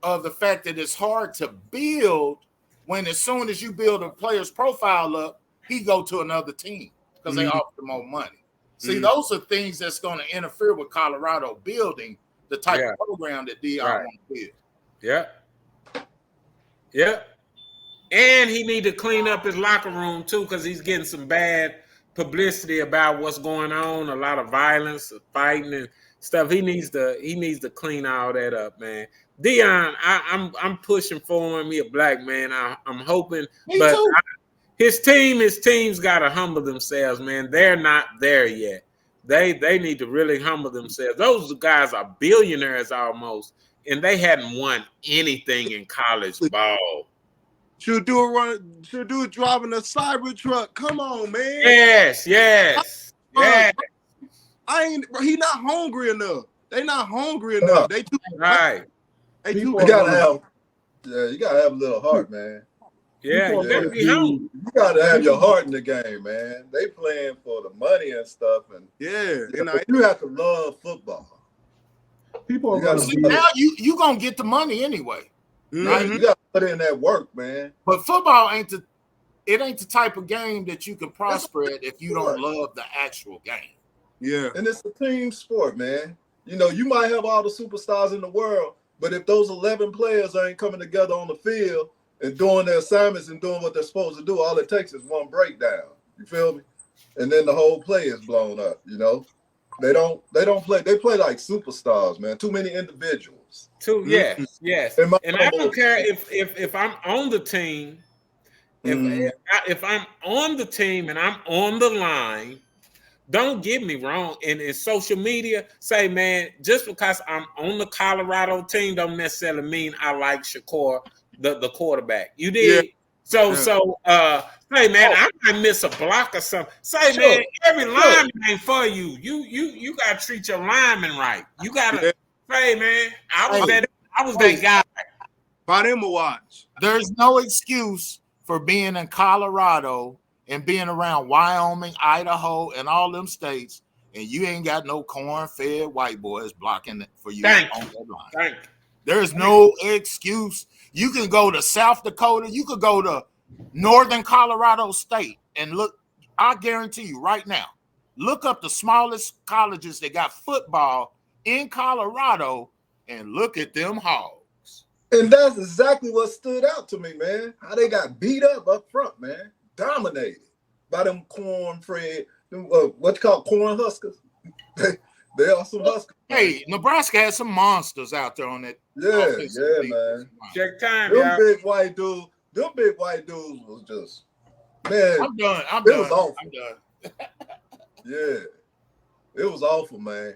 of the fact that it's hard to build when as soon as you build a player's profile up, he go to another team because they offer more money. See, those are things that's going to interfere with Colorado building the type of program that Deion wants to build. Yeah. And he need to clean up his locker room too, because he's getting some bad publicity about what's going on, a lot of violence, fighting and stuff. He needs to clean all that up, man. Deion, I'm pushing for him. He a black man. I'm hoping, Me but too. his team's got to humble themselves, man. They're not there yet. They need to really humble themselves. Those guys are billionaires almost, and they hadn't won anything in college ball. Should do it driving a cyber truck. Come on, man. Yes. I He not hungry enough. They not hungry enough. They too Right. They People too You gotta have, you gotta have a little heart, man. Yeah, People you are gotta gonna be hungry. You gotta have your heart in the game, man. They playing for the money and stuff, and and you have to love football. People are You gotta going to See, be. now you gonna get the money anyway. Right? You gotta put in that work, man. But football ain't the type of game that you can prosper at if you don't love the actual game. Yeah. And it's a team sport, man. You know, you might have all the superstars in the world, but if those 11 players ain't coming together on the field and doing their assignments and doing what they're supposed to do, all it takes is one breakdown. You feel me? And then the whole play is blown up, you know? They don't play, they play like superstars, man. Too many individuals. Yes. And And I don't care if I'm on the team, if I'm on the team and I'm on the line. Don't get me wrong. And in social media, say, man, just because I'm on the Colorado team don't necessarily mean I like Shakur, the quarterback. You did. So say, man, I might miss a block or something. Say, man, every lineman ain't for you. You gotta treat your lineman right. You gotta say, man, I was that guy. Buy them a watch. There's no excuse for being in Colorado and being around Wyoming, Idaho, and all them states, and you ain't got no corn-fed white boys blocking it for you on that line. There's no excuse. You can go to South Dakota. You could go to northern Colorado State and look. I guarantee you right now, look up the smallest colleges that got football in Colorado and look at them hogs. And that's exactly what stood out to me, man. How they got beat up front, man. Dominated by them corn-fed, what you call corn huskers. They are some huskers. Hey, Nebraska had some monsters out there on that. Yeah, man. Check time, them big white dudes was just, man. I'm done. It was awful. Yeah, it was awful, man.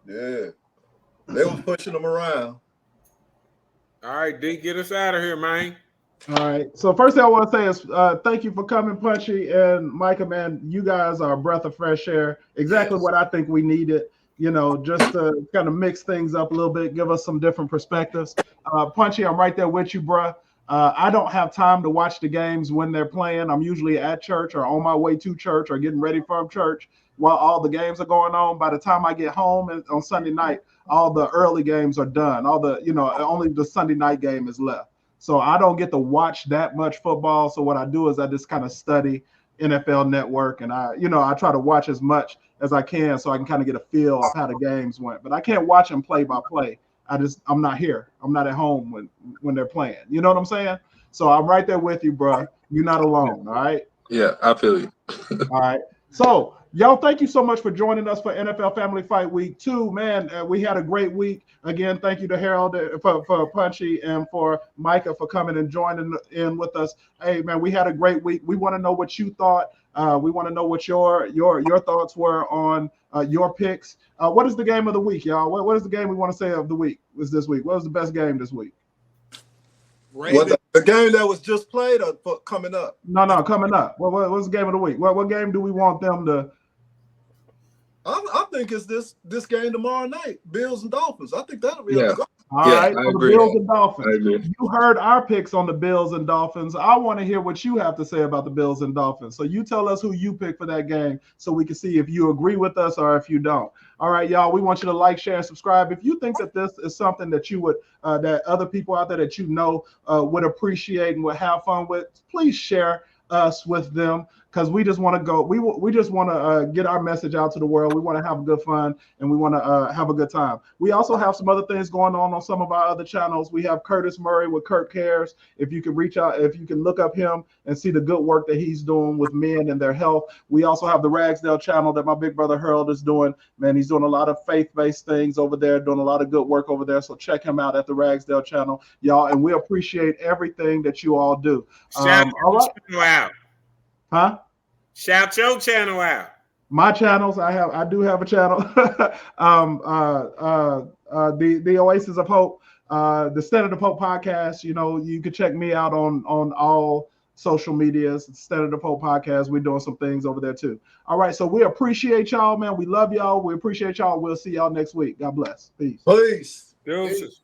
Yeah, they was pushing them around. All right, D, get us out of here, man. All right. So first thing I want to say is thank you for coming, Punchy and Micah, man. You guys are a breath of fresh air. Exactly what I think we needed, you know, just to kind of mix things up a little bit, give us some different perspectives. Punchy, I'm right there with you, bruh. I don't have time to watch the games when they're playing. I'm usually at church or on my way to church or getting ready from church while all the games are going on. By the time I get home on Sunday night, all the early games are done. Only the Sunday night game is left. So I don't get to watch that much football. So what I do is I just kind of study NFL Network, and I try to watch as much as I can so I can kind of get a feel of how the games went. But I can't watch them play by play. I'm not here. I'm not at home when they're playing. You know what I'm saying? So I'm right there with you, bro. You're not alone. All right. Yeah, I feel you. All right. So y'all, thank you so much for joining us for NFL Family Fight Week 2. Man, we had a great week. Again, thank you to Harold for Punchy and for Micah for coming and joining in with us. Hey, man, we had a great week. We want to know what you thought. We want to know what your thoughts were on your picks. What is the game of the week, y'all? What is the game we want to say of the week? Was this week? What was the best game this week? The game that was just played or coming up? No, coming up. What's the game of the week? What game do we want them to? I think it's this game tomorrow night, Bills and Dolphins. I think that'll be Yeah. a good. All right, I so the agree. Bills and Dolphins. I agree. You heard our picks on the Bills and Dolphins. I want to hear what you have to say about the Bills and Dolphins. So you tell us who you pick for that game so we can see if you agree with us or if you don't. All right, y'all, we want you to like, share, and subscribe. If you think that this is something that you would, that other people out there that you know would appreciate and would have fun with, please share us with them, because we just want to go. We just want to get our message out to the world. We want to have good fun and we want to have a good time. We also have some other things going on some of our other channels. We have Curtis Murray with Kurt Cares. If you can reach out, if you can look up him and see the good work that he's doing with men and their health. We also have the Ragsdale channel that my big brother Harold is doing. Man, he's doing a lot of faith-based things over there, doing a lot of good work over there. So check him out at the Ragsdale channel, y'all. And we appreciate everything that you all do. Shout your channel out. Huh? Shout your channel out. My channels, I do have a channel. The Oasis of Hope, the Standard of Hope podcast. You know, you can check me out on all social medias, Standard of Hope Podcast. We're doing some things over there too. All right, so we appreciate y'all, man. We love y'all. We appreciate y'all. We'll see y'all next week. God bless. Peace. Peace. Deuces.